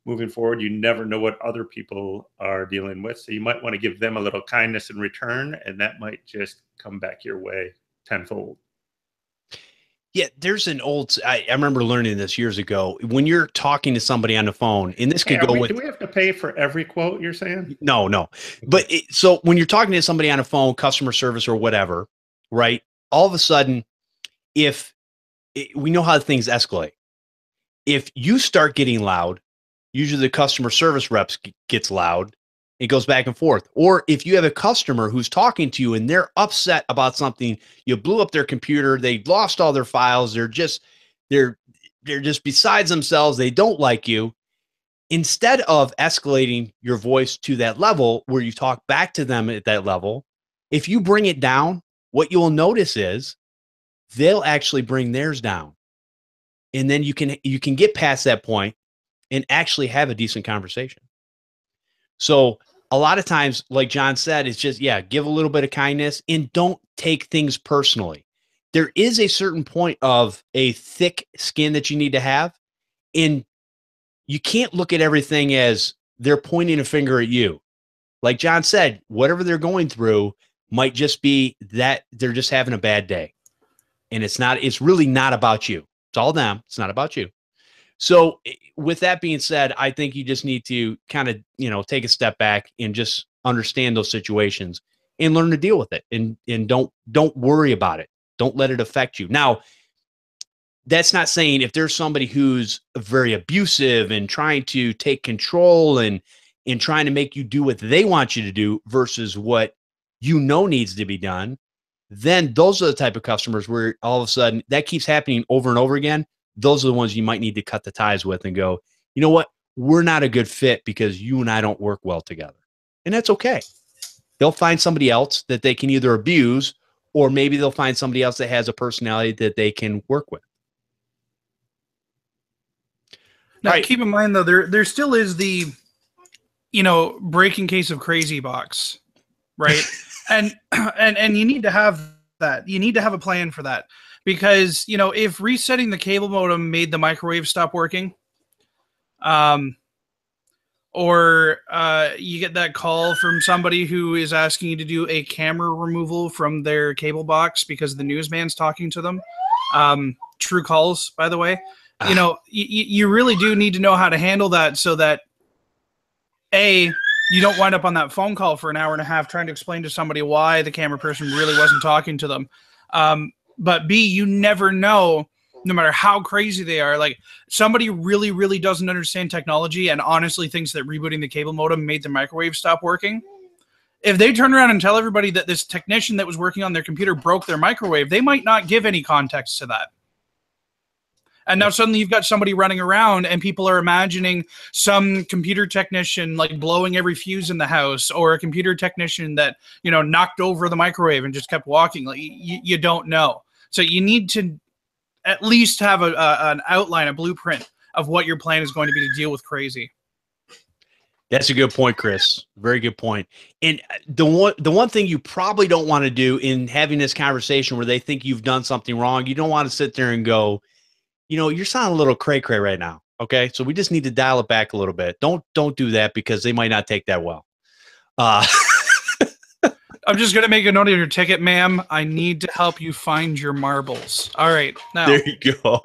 moving forward, you never know what other people are dealing with. So you might want to give them a little kindness in return, and that might just come back your way tenfold. Yeah, there's an old, I remember learning this years ago. When you're talking to somebody on the phone, and this could go with. Do we have to pay for every quote you're saying? No. But so when you're talking to somebody on a phone, customer service or whatever, right? All of a sudden, we know how things escalate. If you start getting loud, usually the customer service reps gets loud. It goes back and forth. Or if you have a customer who's talking to you and they're upset about something, you blew up their computer, they lost all their files, they're just besides themselves, they don't like you. Instead of escalating your voice to that level where you talk back to them at that level, if you bring it down, what you'll notice is they'll actually bring theirs down. And then you can get past that point and actually have a decent conversation. So a lot of times, like John said, it's just, give a little bit of kindness and don't take things personally. There is a certain point of a thick skin that you need to have. And you can't look at everything as they're pointing a finger at you. Like John said, whatever they're going through might just be that they're just having a bad day. And it's really not about you. It's all them. It's not about you. So with that being said, I think you just need to kind of, take a step back and just understand those situations and learn to deal with it. And don't worry about it. Don't let it affect you. Now, that's not saying if there's somebody who's very abusive and trying to take control and trying to make you do what they want you to do versus what needs to be done, then those are the type of customers where all of a sudden that keeps happening over and over again. Those are the ones you might need to cut the ties with and go, you know what? We're not a good fit because you and I don't work well together. And that's okay. They'll find somebody else that they can either abuse, or maybe they'll find somebody else that has a personality that they can work with. Now, keep in mind, though, there still is the, breaking case of crazy box, right? and you need to have that. You need to have a plan for that. Because, if resetting the cable modem made the microwave stop working, or you get that call from somebody who is asking you to do a camera removal from their cable box because the newsman's talking to them, true calls, by the way, you really do need to know how to handle that so that, A, you don't wind up on that phone call for an hour and a half trying to explain to somebody why the camera person really wasn't talking to them. But B, you never know, no matter how crazy they are, like somebody really, really doesn't understand technology and honestly thinks that rebooting the cable modem made the microwave stop working. If they turn around and tell everybody that this technician that was working on their computer broke their microwave, they might not give any context to that. And now suddenly you've got somebody running around and people are imagining some computer technician like blowing every fuse in the house, or a computer technician that, knocked over the microwave and just kept walking. Like you don't know. So you need to at least have an outline, a blueprint of what your plan is going to be to deal with crazy. That's a good point, Chris. Very good point. And the one thing you probably don't want to do in having this conversation where they think you've done something wrong, you don't want to sit there and go, you're sounding a little cray-cray right now. Okay. So we just need to dial it back a little bit. Don't do that because they might not take that well. I'm just going to make a note of your ticket, ma'am. I need to help you find your marbles. All right. Now. There you go.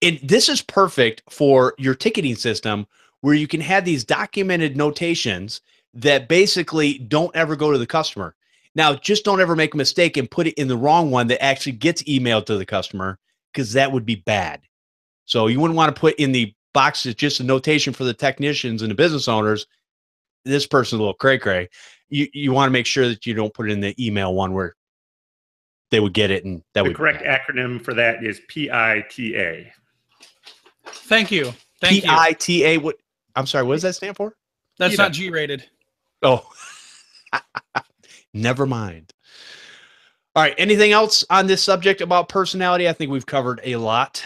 And this is perfect for your ticketing system where you can have these documented notations that basically don't ever go to the customer. Now, just don't ever make a mistake and put it in the wrong one that actually gets emailed to the customer, because that would be bad. So you wouldn't want to put in the box that's just a notation for the technicians and the business owners, this person's a little cray-cray. You want to make sure that you don't put it in the email one where they would get it. And that the correct acronym for that is PITA. Thank you. Thank you. PITA. What? I'm sorry. What does that stand for? That's not G-rated. Oh, never mind. All right. Anything else on this subject about personality? I think we've covered a lot.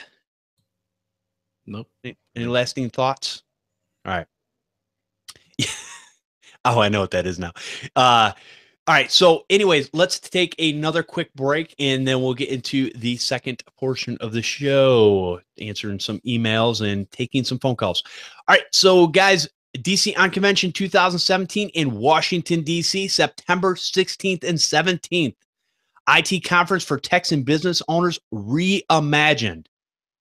Nope. Any lasting thoughts? All right. Oh, I know what that is now. All right. So anyways, let's take another quick break and then we'll get into the second portion of the show, answering some emails and taking some phone calls. All right. So guys, DC On Convention 2017 in Washington, D.C., September 16th and 17th. IT conference for techs and business owners reimagined.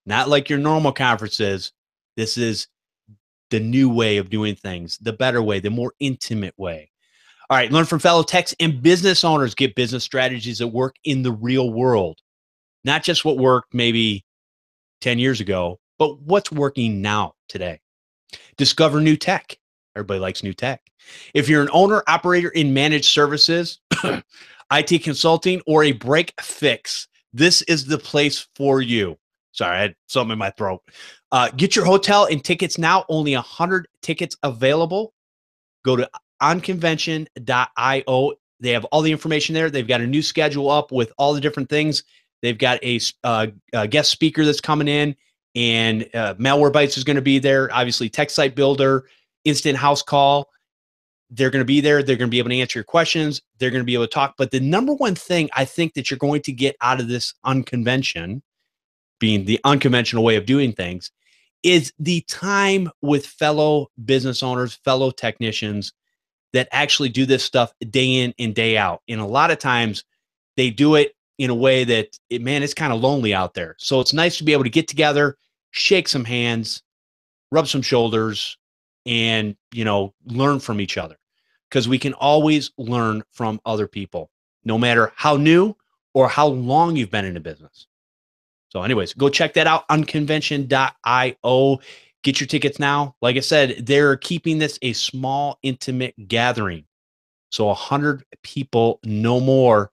Not like your normal conferences. This is the new way of doing things, the better way, the more intimate way. All right, learn from fellow techs and business owners, get business strategies that work in the real world. Not just what worked maybe 10 years ago, but what's working now today. Discover new tech. Everybody likes new tech. If you're an owner, operator in managed services, IT consulting, or a break fix, this is the place for you. Sorry, I had something in my throat. Get your hotel and tickets now. Only 100 tickets available. Go to onconvention.io. They have all the information there. They've got a new schedule up with all the different things. They've got a guest speaker that's coming in, and Malware Bytes is going to be there. Obviously, Tech Site Builder, Instant House Call. They're going to be there. They're going to be able to answer your questions. They're going to be able to talk. But the number one thing I think that you're going to get out of this unconvention, being the unconventional way of doing things, is the time with fellow business owners, fellow technicians that actually do this stuff day in and day out. And a lot of times they do it in a way that, it's kind of lonely out there. So it's nice to be able to get together, shake some hands, rub some shoulders, and, learn from each other. Because we can always learn from other people, no matter how new or how long you've been in a business. So anyways, go check that out, unconvention.io. Get your tickets now. Like I said, they're keeping this a small, intimate gathering. So 100 people, no more.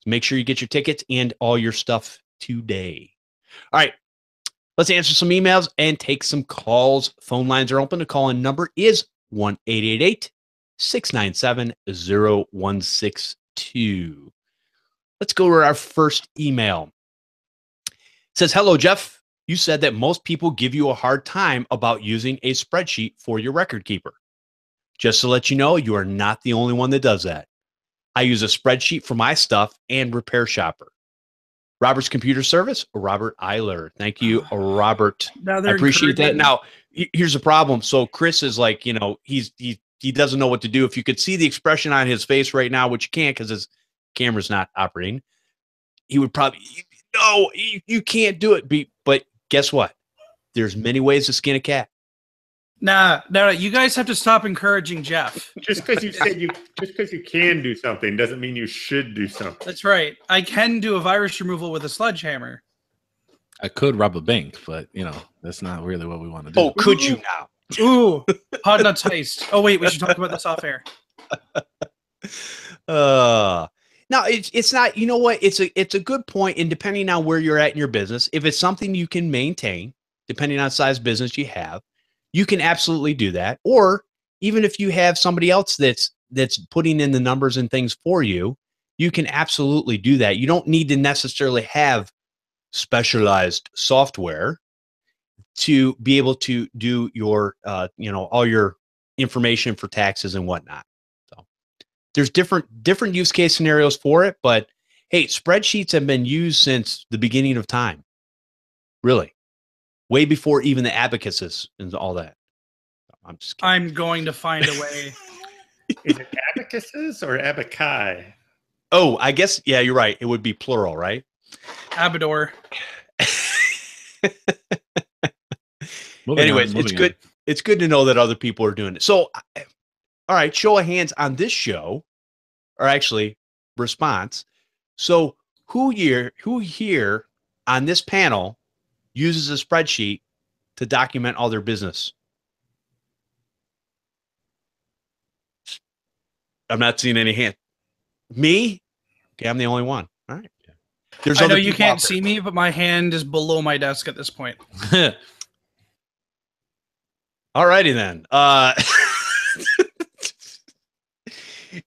Make sure you get your tickets and all your stuff today. All right, let's answer some emails and take some calls. Phone lines are open. The call-in number is 1-888-697-0162. Let's go to our first email. It says, hello, Jeff. You said that most people give you a hard time about using a spreadsheet for your record keeper. Just to let you know, you are not the only one that does that. I use a spreadsheet for my stuff and Repair Shopper. Robert's Computer Service, Robert Eiler. Thank you, Robert. I appreciate that. Now, here's the problem. So Chris is like, he doesn't know what to do. If you could see the expression on his face right now, which you can't because his camera's not operating, he would probably, no, you can't do it. But guess what? There's many ways to skin a cat. No, you guys have to stop encouraging Jeff. Just because you can do something doesn't mean you should do something. That's right. I can do a virus removal with a sledgehammer. I could rob a bank, but that's not really what we want to do. Oh, could you now? Ooh, Podnutz heist. Oh wait, we should talk about this off air. No, it's not. You know what? It's a good point. And depending on where you're at in your business, if it's something you can maintain, depending on size business you have, you can absolutely do that. Or even if you have somebody else that's putting in the numbers and things for you, you can absolutely do that. You don't need to necessarily have specialized software to be able to do your, all your information for taxes and whatnot. So there's different use case scenarios for it, but hey, spreadsheets have been used since the beginning of time. Really. Way before even the abacuses and all that. I'm just kidding. I'm going to find a way. Is it abacuses or abaci? Oh, I guess, yeah, you're right. It would be plural, right? Abador. Anyways, it's good. It's good to know that other people are doing it. So, all right, show of hands on this show, or actually response. So who here on this panel uses a spreadsheet to document all their business? I'm not seeing any hand. Me? Okay, I'm the only one. All right. I know you can't see me, but my hand is below my desk at this point. All righty then.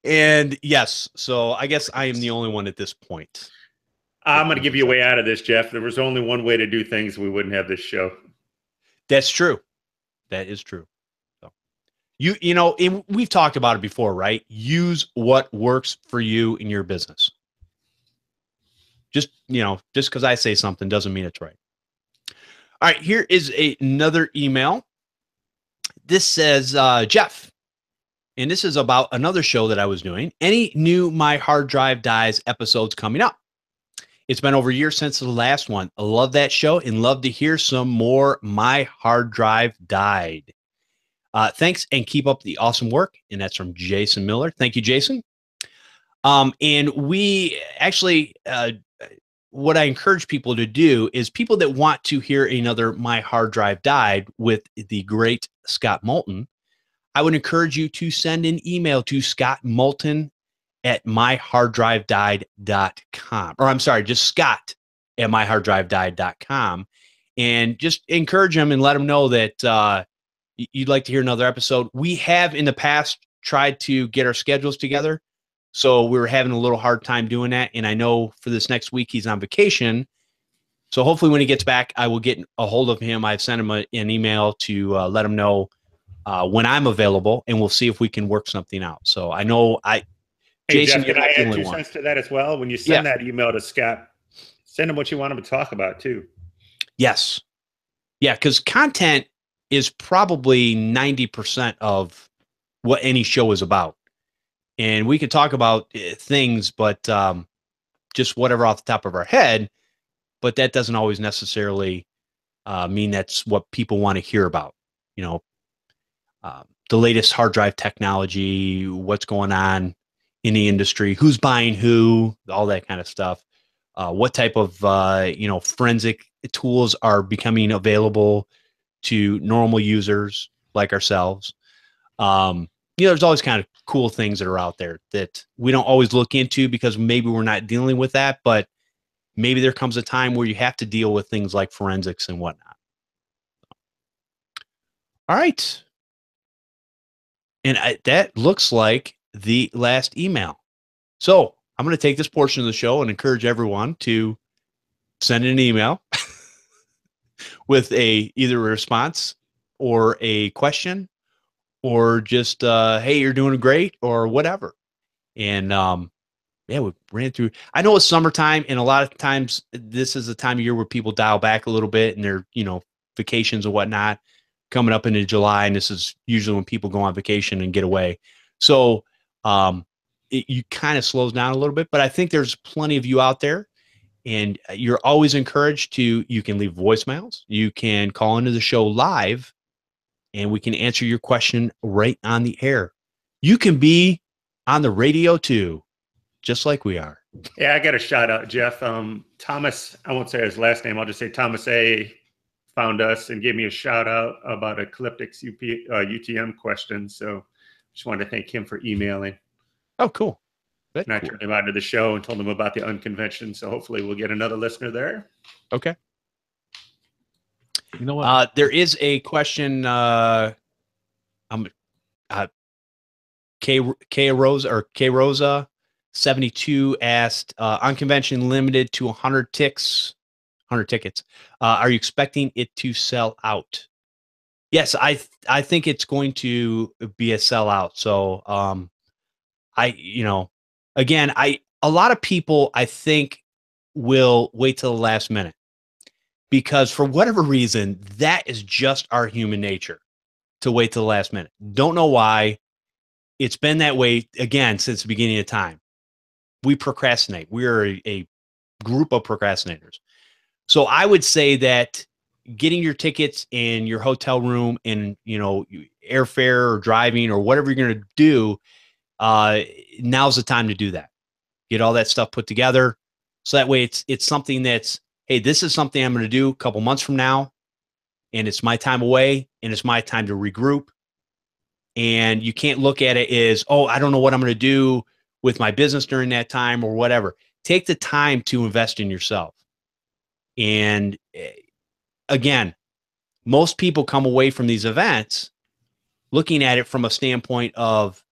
And yes, so I guess I am the only one at this point. I'm going to give you a way out of this, Jeff. There was only one way to do things. We wouldn't have this show. That's true. That is true. So you know, we've talked about it before, right? Use what works for you in your business. Just, you know, just because I say something doesn't mean it's right. All right, here is another email. This says, Jeff, and this is about another show that I was doing. Any new My Hard Drive Dies episodes coming up? It's been over a year since the last one. I love that show and love to hear some more My Hard Drive Died. Thanks and keep up the awesome work. And that's from Jason Miller. Thank you, Jason. And we actually, what I encourage people to do is people that want to hear another My Hard Drive Died with the great Scott Moulton, I would encourage you to send an email to Scott Moulton at myharddrivedied.com. Or I'm sorry, just Scott at myharddrivedied.com. And just encourage him and let him know that you'd like to hear another episode. We have in the past tried to get our schedules together. So we were having a little hard time doing that. And I know for this next week, he's on vacation. So hopefully when he gets back, I will get a hold of him. I've sent him an email to let him know when I'm available, and we'll see if we can work something out. So I know Jason, Jeff, can I add 2 cents to that as well? When you send that email to Scott, send him what you want him to talk about too. Yes. Yeah, because content is probably 90% of what any show is about. And we could talk about things, but just whatever off the top of our head, but that doesn't always necessarily mean that's what people want to hear about. You know, the latest hard drive technology, what's going on in the industry, who's buying who, all that kind of stuff. What type of, forensic tools are becoming available to normal users like ourselves. There's always kind of cool things that are out there that we don't always look into because maybe we're not dealing with that, but maybe there comes a time where you have to deal with things like forensics and whatnot. All right. And that looks like the last email. So I'm going to take this portion of the show and encourage everyone to send an email with either a response or a question or just, hey, you're doing great or whatever. And we ran through. I know it's summertime, and a lot of times this is the time of year where people dial back a little bit and they're, vacations and whatnot coming up into July. And this is usually when people go on vacation and get away. So you kind of slows down a little bit, but I think there's plenty of you out there, and you're always encouraged you can leave voicemails. You can call into the show live, and we can answer your question right on the air. You can be on the radio too, just like we are. Yeah, I got a shout out, Jeff. Thomas, I won't say his last name. I'll just say Thomas A. found us and gave me a shout out about Ecliptics UTM question. So just wanted to thank him for emailing. Oh, cool. And I turned him out to the show and told him about the unconvention. So hopefully we'll get another listener there. Okay. You know what? There is a question. K Rosa 72 asked, unconvention limited to 100 tickets. Are you expecting it to sell out? Yes, I think it's going to be a sellout. So a lot of people I think will wait till the last minute because for whatever reason, that is just our human nature to wait till the last minute. Don't know why. It's been that way again since the beginning of time. We procrastinate. We're a group of procrastinators. So I would say that getting your tickets and your hotel room and, airfare or driving or whatever you're going to do, now's the time to do that. Get all that stuff put together. So that way it's something that's, hey, this is something I'm going to do a couple months from now. And it's my time away and it's my time to regroup. And you can't look at it as, oh, I don't know what I'm going to do with my business during that time or whatever. Take the time to invest in yourself. And again, most people come away from these events looking at it from a standpoint of,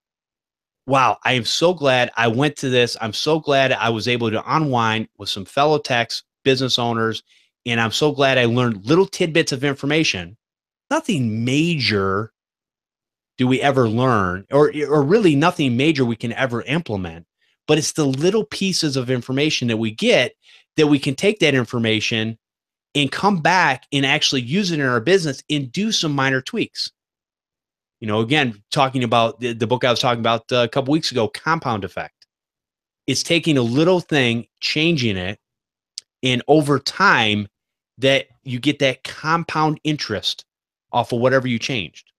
wow, I am so glad I went to this. I'm so glad I was able to unwind with some fellow techs, business owners, and I'm so glad I learned little tidbits of information. Nothing major do we ever learn, or really nothing major we can ever implement, but it's the little pieces of information that we get that we can take that information and come back and actually use it in our business and do some minor tweaks. You know, again, talking about the book I was talking about a couple weeks ago, Compound Effect. It's taking a little thing, changing it, and over time that you get that compound interest off of whatever you changed.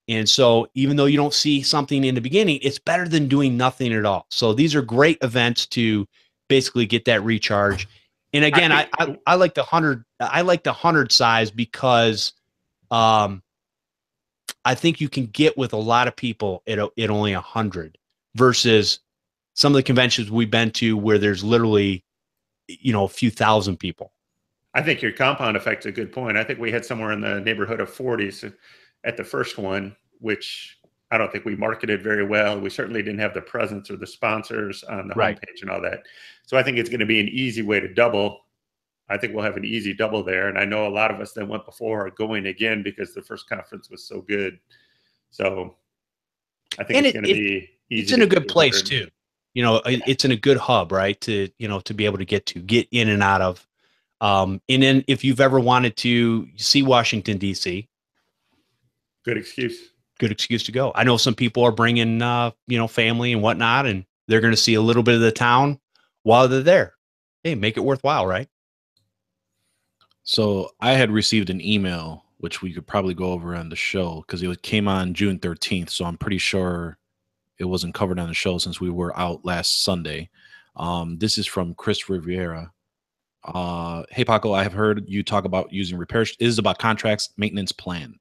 And so even though you don't see something in the beginning, it's better than doing nothing at all. So these are great events to basically get that recharge. And again, I like the 100. I like the 100 size because I think you can get with a lot of people at only 100 versus some of the conventions we've been to where there's literally, you know, a few thousand people. I think your compound effect is a good point. I think we had somewhere in the neighborhood of 40s at the first one, which I don't think we marketed very well. We certainly didn't have the presence or the sponsors on the homepage and all that. So I think it's going to be an easy way to double. I think we'll have an easy double there. And I know a lot of us that went before are going again because the first conference was so good. So I think it's going to be easy. It's in a good place too. You know, it's in a good hub, right? To, you know, to be able to get in and out of. And then if you've ever wanted to see Washington, D.C., good excuse to go. I know some people are bringing, you know, family and whatnot, and they're going to see a little bit of the town while they're there. Hey, make it worthwhile, right? So I had received an email, which we could probably go over on the show because it came on June 13th. So I'm pretty sure it wasn't covered on the show since we were out last Sunday. This is from Chris Rivera. Hey, Paco, I have heard you talk about using repair. It is about contracts maintenance plan.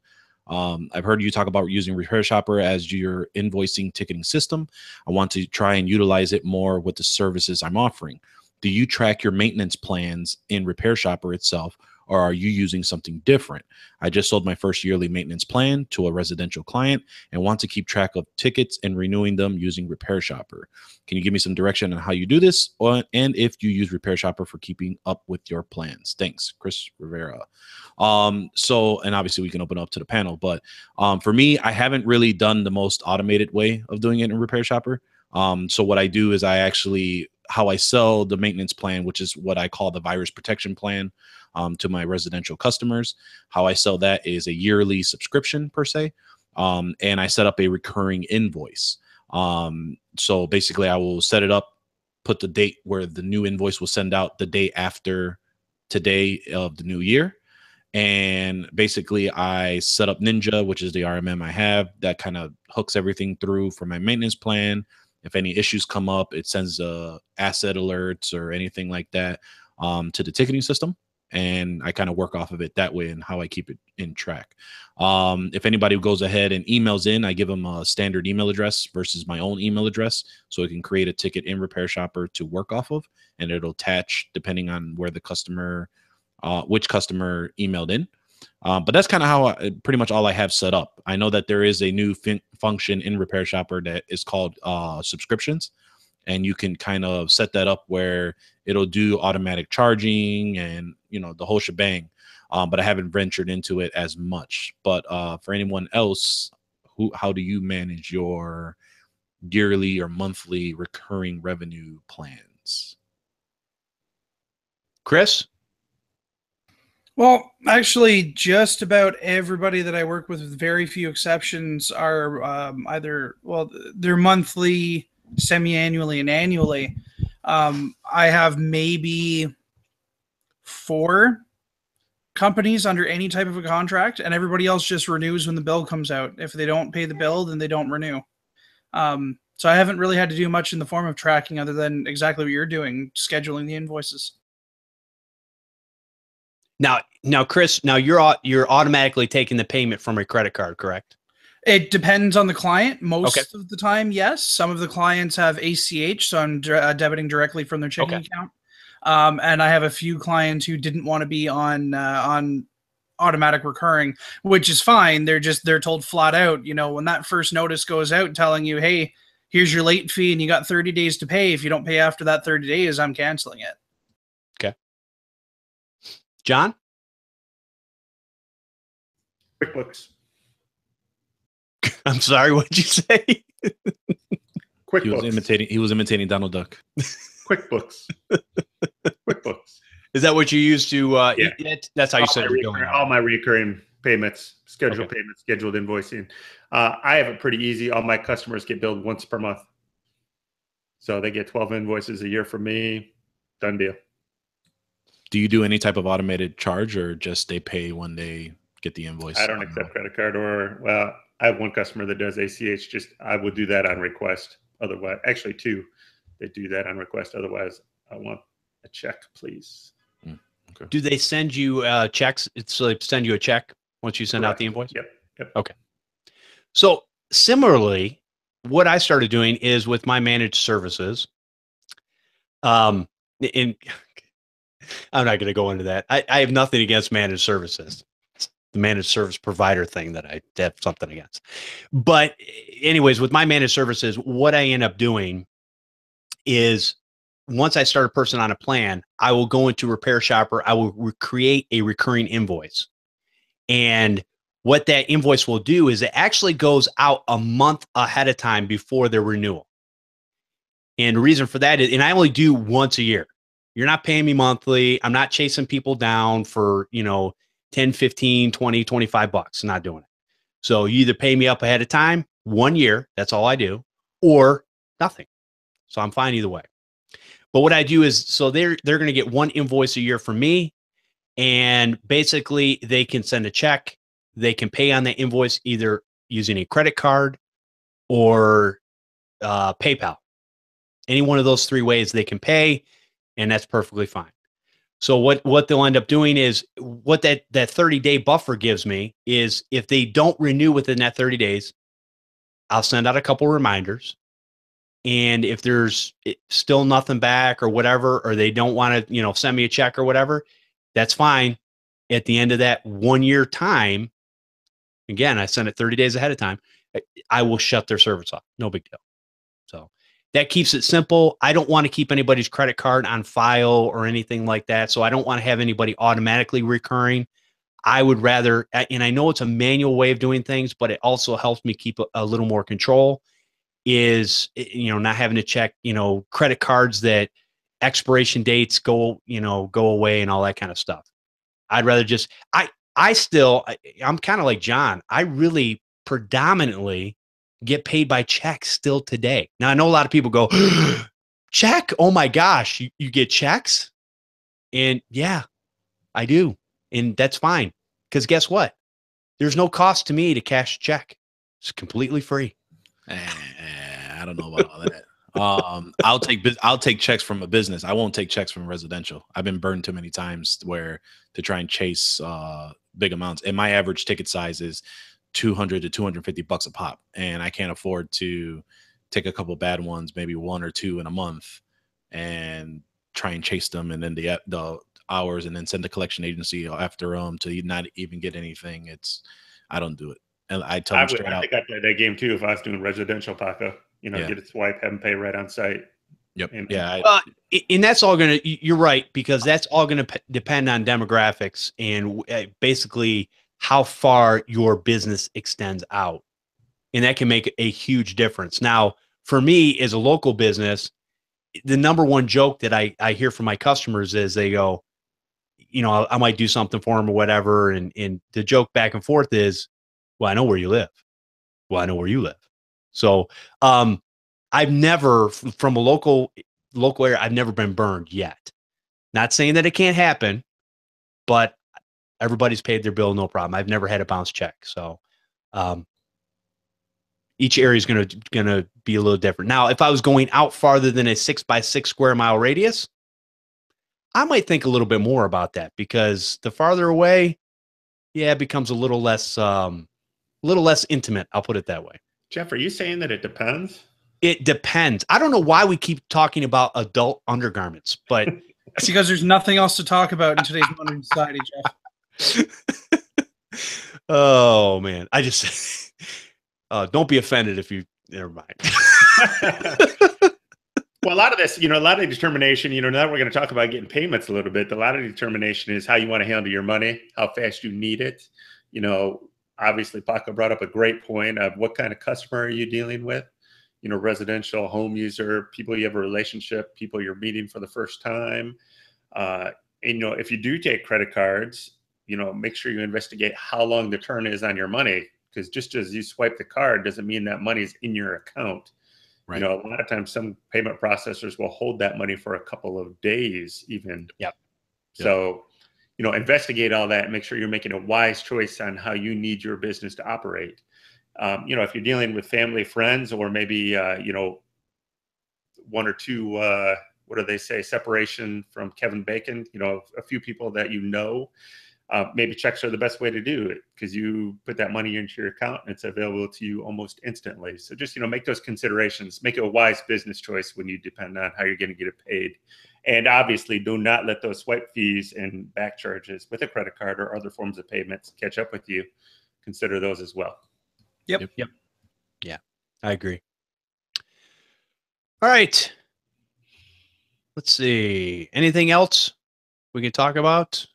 I've heard you talk about using Repair Shopper as your invoicing ticketing system. I want to try and utilize it more with the services I'm offering. Do you track your maintenance plans in Repair Shopper itself, or are you using something different? I just sold my first yearly maintenance plan to a residential client and want to keep track of tickets and renewing them using Repair Shopper. Can you give me some direction on how you do this, and if you use Repair Shopper for keeping up with your plans? Thanks, Chris Rivera. So, and obviously we can open up to the panel, but for me, I haven't really done the most automated way of doing it in Repair Shopper. So what I do is how I sell the maintenance plan, which is what I call the virus protection plan, to my residential customers. How I sell that is a yearly subscription per se. And I set up a recurring invoice. So basically I will set it up, put the date where the new invoice will send out the day after today of the new year. And basically I set up Ninja, which is the RMM I have that kind of hooks everything through for my maintenance plan. If any issues come up, it sends asset alerts or anything like that to the ticketing system. And I kind of work off of it that way and how I keep it in track. If anybody goes ahead and emails in, I give them a standard email address versus my own email address. So I can create a ticket in Repair Shopper to work off of, and it'll attach depending on where the customer, which customer emailed in. But that's kind of how pretty much all I have set up. I know that there is a new function in Repair Shopper that is called subscriptions. And you can kind of set that up where it'll do automatic charging and, you know, the whole shebang. But I haven't ventured into it as much. But for anyone else, how do you manage your yearly or monthly recurring revenue plans? Chris? Well, actually, just about everybody that I work with very few exceptions, are they're monthly, semi-annually, and annually. I have maybe 4 companies under any type of a contract, and everybody else just renews when the bill comes out. If they don't pay the bill, then they don't renew. So I haven't really had to do much in the form of tracking other than exactly what you're doing, scheduling the invoices. Now, Chris, you're automatically taking the payment from a credit card, correct? It depends on the client. Most of the time, yes. Some of the clients have ACH, so I'm debiting directly from their checking account. And I have a few clients who didn't want to be on automatic recurring, which is fine. They're told flat out, you know, when that first notice goes out telling you, hey, here's your late fee and you got 30 days to pay. If you don't pay after that 30 days, I'm canceling it. Okay. John? QuickBooks. I'm sorry, what'd you say? QuickBooks. He was imitating Donald Duck. QuickBooks. QuickBooks. Is that what you use to Yeah. that's how you said you're doing all my recurring payments, scheduled Okay. payments, scheduled invoicing. I have it pretty easy. All my customers get billed once per month. So they get 12 invoices a year from me. Done deal. Do you do any type of automated charge, or just they pay when they get the invoice? I don't accept credit card, or, well, I have one customer that does ACH. Just, I would do that on request. Otherwise, actually two, they do that on request. Otherwise, I want a check, please. Okay. Do they send you checks? It's like send you a check once you send out the invoice? Yep. Okay. So similarly, what I started doing is with my managed services. I'm not going to go into that. I have nothing against managed services. It's the managed service provider thing that I have something against. But anyways, with my managed services, what I end up doing is once I start a person on a plan, I will go into Repair Shopper. I will create a recurring invoice. And what that invoice will do is it actually goes out a month ahead of time before their renewal. And the reason for that is, and I only do once a year. You're not paying me monthly. I'm not chasing people down for, 10, 15, 20, 25 bucks. I'm not doing it. So you either pay me up ahead of time, 1 year, that's all I do, or nothing. So I'm fine either way. But what I do is, so they're going to get one invoice a year from me, and basically they can send a check. They can pay on that invoice either using a credit card or PayPal. Any one of those three ways they can pay, and that's perfectly fine. So what they'll end up doing is, what that 30-day buffer gives me is, if they don't renew within that 30 days, I'll send out a couple reminders. And if there's still nothing back or whatever, or they don't want to, send me a check or whatever, that's fine. At the end of that 1 year time, again, I send it 30 days ahead of time, I will shut their service off. No big deal. So that keeps it simple. I don't want to keep anybody's credit card on file or anything like that. So I don't want to have anybody automatically recurring. I would rather, and I know it's a manual way of doing things, but it also helps me keep a little more control, is, not having to check, credit cards that expiration dates go away and all that kind of stuff. I'd rather just, I'm kind of like John. I really predominantly get paid by checks still today. Now I know a lot of people go, check. Oh my gosh, you get checks? And yeah, I do. And that's fine. Because guess what? There's no cost to me to cash a check. It's completely free. I don't know about all that. I'll take checks from a business. I won't take checks from residential. I've been burned too many times to try and chase big amounts. And my average ticket size is $200 to $250 a pop, and I can't afford to take a couple bad ones, maybe one or two in a month, and try and chase them, and then the hours, and then send the collection agency after them to not even get anything. I don't do it. And I tell them straight out. I think I'd play that game too if I was doing residential Paco. Get a swipe, have them pay right on site. Yep. And that's all going to, you're right, because that's all going to depend on demographics and basically how far your business extends out. And that can make a huge difference. Now, for me as a local business, the number one joke that I hear from my customers is they go, I might do something for them or whatever. And the joke back and forth is, well, I know where you live. Well, I know where you live. So I've never, from a local area, I've never been burned yet. Not saying that it can't happen, but everybody's paid their bill, no problem. I've never had a bounce check. So each area is going to be a little different. Now, if I was going out farther than a 6x6 square mile radius, I might think a little bit more about that, because the farther away, it becomes a little less intimate. I'll put it that way. Jeff, are you saying that it depends? It depends. I don't know why we keep talking about adult undergarments, but it's because there's nothing else to talk about in today's modern society, Jeff. Oh man, I just don't be offended if you. Never mind. Well, a lot of this, a lot of determination, now we're going to talk about getting payments a little bit. A lot of determination is how you want to handle your money, how fast you need it. Obviously, Paco brought up a great point of what kind of customer are you dealing with? Residential, home user, people you have a relationship, people you're meeting for the first time. And, if you do take credit cards, make sure you investigate how long the turn is on your money, because just as you swipe the card doesn't mean that money's in your account. Right. A lot of times some payment processors will hold that money for a couple of days even. Yep. So, investigate all that and make sure you're making a wise choice on how you need your business to operate. If you're dealing with family, friends, or maybe, one or two, what do they say, separation from Kevin Bacon, a few people that maybe checks are the best way to do it, because you put that money into your account and it's available to you almost instantly. So just, make those considerations, make it a wise business choice when you depend on how you're going to get it paid. And obviously do not let those swipe fees and back charges with a credit card or other forms of payments catch up with you. Consider those as well. Yep. Yeah, I agree. All right. Let's see. Anything else we can talk about?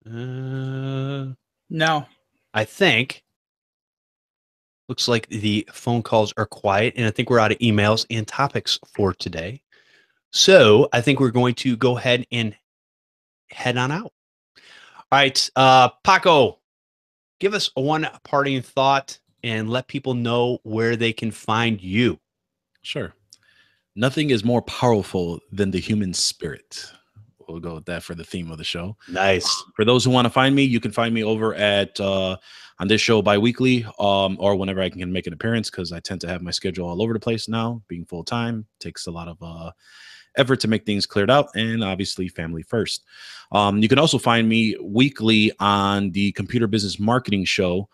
No. I think. Looks like the phone calls are quiet, and I think we're out of emails and topics for today. So I think we're going to go ahead and head on out. All right, Paco, give us one parting thought and let people know where they can find you. Sure. Nothing is more powerful than the human spirit. We'll go with that for the theme of the show. Nice. For those who want to find me, you can find me over at on this show bi-weekly, or whenever I can make an appearance, because I tend to have my schedule all over the place now. Being full-time takes a lot of effort to make things cleared out, and obviously family first. You can also find me weekly on the Computer Business Marketing Show.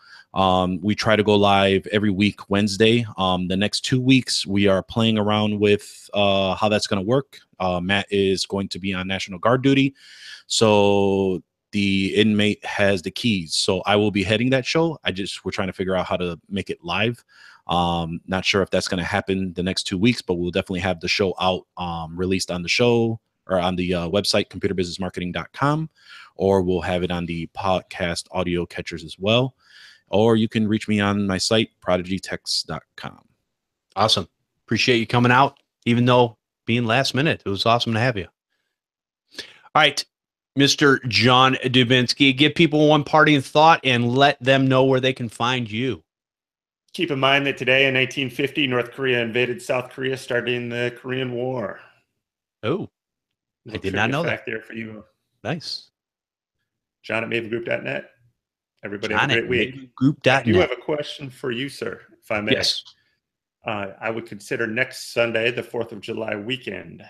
We try to go live every week Wednesday. The next 2 weeks, we are playing around with how that's going to work. Matt is going to be on National Guard duty, so the inmate has the keys. So I will be heading that show. We're trying to figure out how to make it live. Not sure if that's going to happen the next 2 weeks, but we'll definitely have the show out, released on the show or on the website, computerbusinessmarketing.com, or we'll have it on the podcast audio catchers as well. Or you can reach me on my site, prodigytext.com. Awesome. Appreciate you coming out, even though being last minute. It was awesome to have you. All right, Mr. John Dubinsky, give people one parting thought and let them know where they can find you. Keep in mind that today in 1850, North Korea invaded South Korea, starting the Korean War. Oh, I did not know that. There for you. Nice. John at mavengroup.net. Everybody have a great week. Group.net. I do have a question for you, sir, if I may. Yes. I would consider next Sunday, the 4th of July weekend.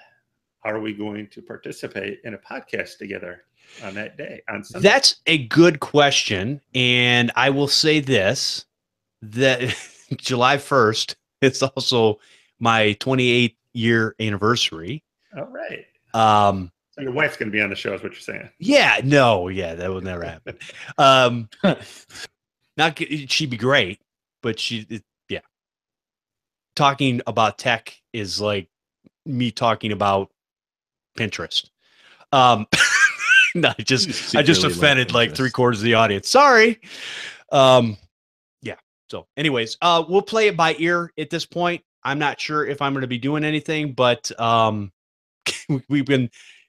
How are we going to participate in a podcast together on that day, on Sunday? That's a good question. And I will say this, that July 1st, it's also my 28th year anniversary. All right. So your wife's going to be on the show is what you're saying. Yeah, that will never happen. She'd be great, but talking about tech is like me talking about Pinterest. No, I just offended like 3/4 of the audience. Sorry. Yeah. So anyways, we'll play it by ear at this point. I'm not sure if I'm going to be doing anything, but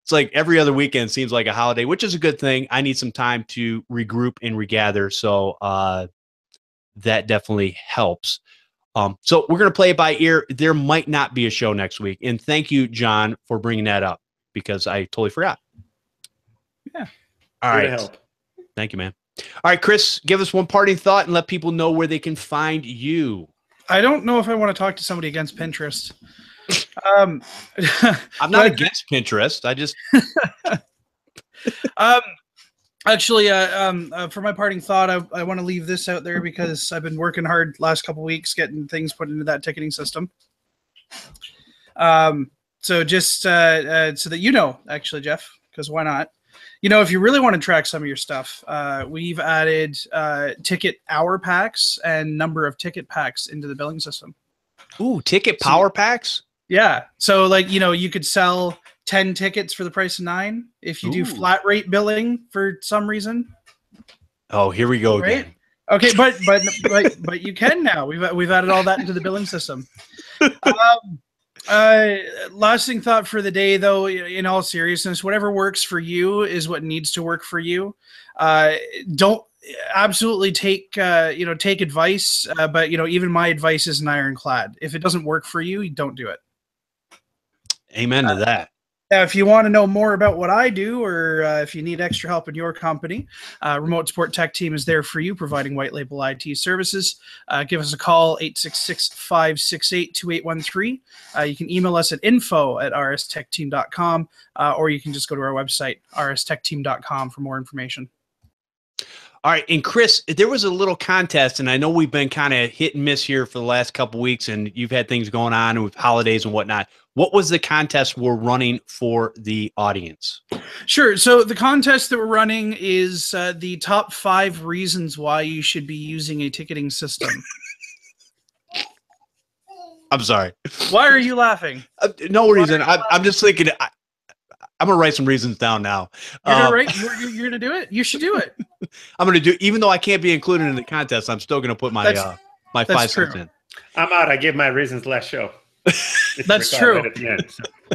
it's like every other weekend seems like a holiday, which is a good thing. I need some time to regroup and regather. So that definitely helps. So we're going to play it by ear. There might not be a show next week. And thank you, John, for bringing that up, because I totally forgot. Yeah. All right. Help. Thank you, man. All right, Chris, give us one parting thought and let people know where they can find you. I don't know if I want to talk to somebody against Pinterest. I'm not against Pinterest. I just actually, for my parting thought, I want to leave this out there because I've been working hard last couple of weeks getting things put into that ticketing system. So just so that actually, Jeff, because why not? if you really want to track some of your stuff, we've added ticket hour packs and number of ticket packs into the billing system. Ooh, ticket power packs? Yeah. So like, you could sell 10 tickets for the price of 9 if you do flat rate billing for some reason. Oh, here we go again. Okay, but you can now. We've added all that into the billing system. Lasting thought for the day, though, in all seriousness, whatever works for you is what needs to work for you. Don't absolutely take advice, but even my advice isn't ironclad. If it doesn't work for you, don't do it. Amen to that. If you want to know more about what I do, or if you need extra help in your company, Remote Support Tech Team is there for you, providing white label IT services. Give us a call, 866-568-2813. You can email us at info@rstechteam.com, or you can just go to our website, rstechteam.com, for more information. All right. And Chris, there was a little contest, and I know we've been kind of hit and miss here for the last couple of weeks, and you've had things going on with holidays and whatnot. What was the contest we're running for the audience? Sure. So the contest that we're running is the top 5 reasons why you should be using a ticketing system. I'm sorry. Why are you laughing? No reason. I'm just thinking. I'm gonna write some reasons down now. You're gonna write. You're gonna do it. You should do it. I'm gonna do. Even though I can't be included in the contest, I'm still gonna put my my 5 cents in. I'm out. I gave my reasons last show. That's true.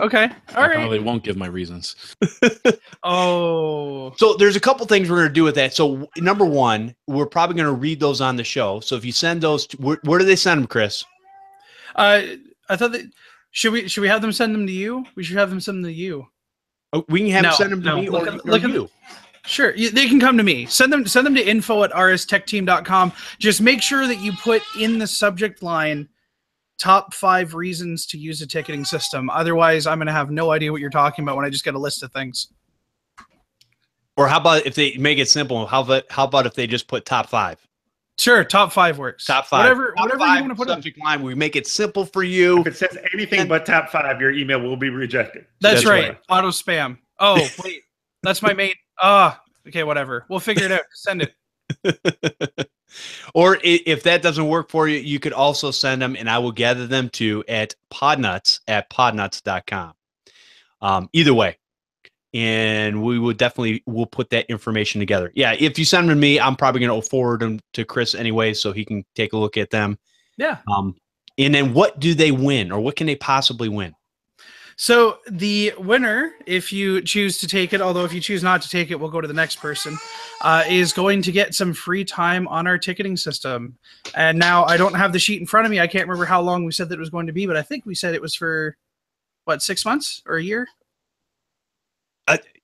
Okay. All right. I probably won't give my reasons. Oh. So there's a couple things we're going to do with that. So number one, we're probably going to read those on the show. So if you send those, where do they send them, Chris? I thought that should we have them send them to you? We should have them send them to you. Oh, we can have them send them to me or you. Sure, they can come to me. Send them to info@rstechteam.com. Just make sure that you put in the subject line top 5 reasons to use a ticketing system. Otherwise, I'm going to have no idea what you're talking about when I just get a list of things. Or how about if they make it simple? How about if they just put top 5? Sure, top 5 works. Top 5. Whatever you want to put subject line. We make it simple for you. If it says anything but top 5, your email will be rejected. That's right. Auto spam. Oh, wait. That's my main. Okay, whatever. We'll figure it out. Send it. Or if that doesn't work for you, you could also send them, and I will gather them too at podnutz@podnutz.com. Either way, and we'll put that information together. Yeah, if you send them to me, I'm probably going to forward them to Chris anyway, so he can take a look at them. Yeah. And then what do they win, or what can they possibly win? So the winner, if you choose to take it, although if you choose not to take it, we'll go to the next person, is going to get some free time on our ticketing system. And now I don't have the sheet in front of me. I can't remember how long we said that it was going to be, but I think we said it was for, 6 months or a year?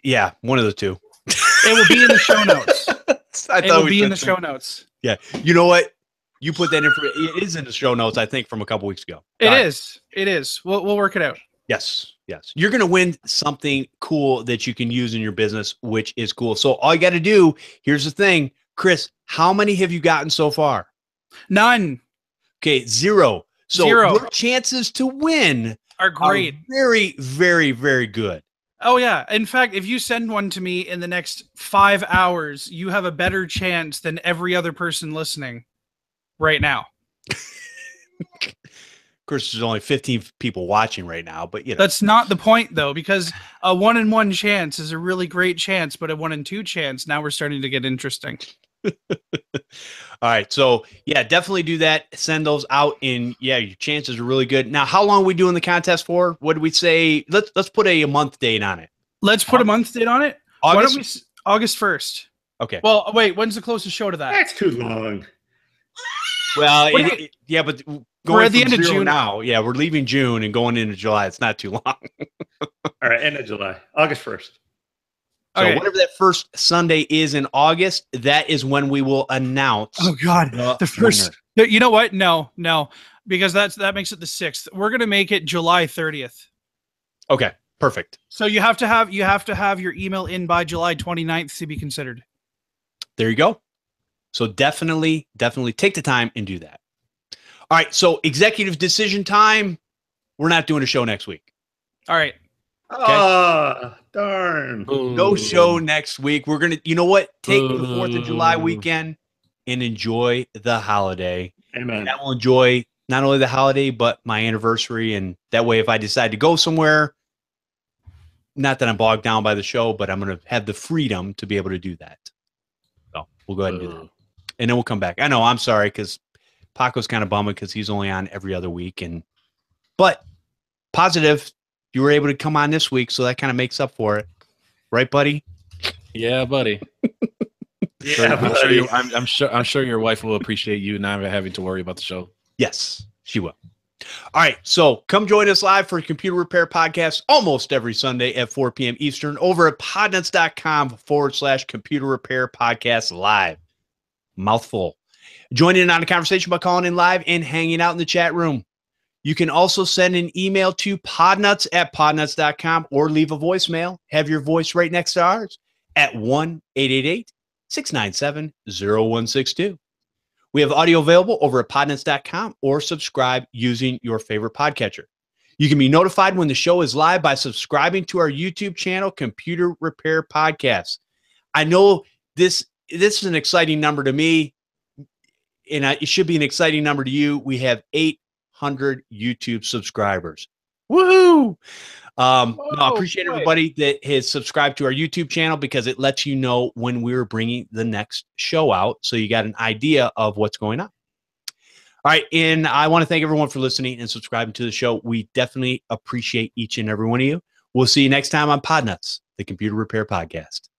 Yeah, one of the two. It will be in the show notes. It will be in the show notes. Yeah. You know what? You put that information. It is in the show notes, I think, from a couple weeks ago. It is. We'll work it out. Yes. You're going to win something cool that you can use in your business, which is cool. So all you got to do, here's the thing, Chris, how many have you gotten so far? None. Okay, 0. So your chances to win are great. Very, very, very good. Oh, yeah. In fact, if you send one to me in the next 5 hours, you have a better chance than every other person listening right now. Of course, there's only 15 people watching right now, but that's not the point, though, because a 1 in 1 chance is a really great chance, but a 1 in 2 chance, now we're starting to get interesting. All right, so yeah, definitely do that. Send those out, and yeah, your chances are really good. Now, how long are we doing the contest for? What did we say? Let's put a month date on it. Let's put a month date on it. August? Why don't we? August 1st. Okay. Well, wait. When's the closest show to that? That's too long. Well, yeah, but we're at the end of June now. Yeah, we're leaving June and going into July. It's not too long. All right, end of July, August 1st. So whatever that first Sunday is in August, that is when we will announce. Oh God, the first. Winner. You know what? No, because that makes it the 6th. We're gonna make it July 30th. Okay, perfect. So you have to have your email in by July 29th to be considered. There you go. So definitely take the time and do that. All right. So executive decision time. We're not doing a show next week. All right. Oh, darn. No show next week. We're going to, you know what? Take the 4th of July weekend and enjoy the holiday. Amen. I will enjoy not only the holiday, but my anniversary. And that way, if I decide to go somewhere, not that I'm bogged down by the show, but I'm going to have the freedom to be able to do that. So we'll go ahead and do that. And then we'll come back. I know, I'm sorry, because Paco's kind of bumming because he's only on every other week. But positive, you were able to come on this week, so that kind of makes up for it. Right, buddy? Yeah, buddy. Yeah, I'm sure your wife will appreciate you not having to worry about the show. Yes, she will. All right, so come join us live for Computer Repair Podcast almost every Sunday at 4 p.m. Eastern over at podnutz.com/Computer Repair Podcast Live. Mouthful. Join in on the conversation by calling in live and hanging out in the chat room. You can also send an email to podnutz@podnutz.com or leave a voicemail. Have your voice right next to ours at 1-888-697-0162. We have audio available over at podnutz.com or subscribe using your favorite podcatcher. You can be notified when the show is live by subscribing to our YouTube channel, Computer Repair Podcast. I know this is an exciting number to me, and it should be an exciting number to you. We have 800 YouTube subscribers. Woohoo! I appreciate everybody that has subscribed to our YouTube channel because it lets you know when we're bringing the next show out. So you got an idea of what's going on. All right. And I want to thank everyone for listening and subscribing to the show. We definitely appreciate each and every one of you. We'll see you next time on Podnutz, the Computer Repair Podcast.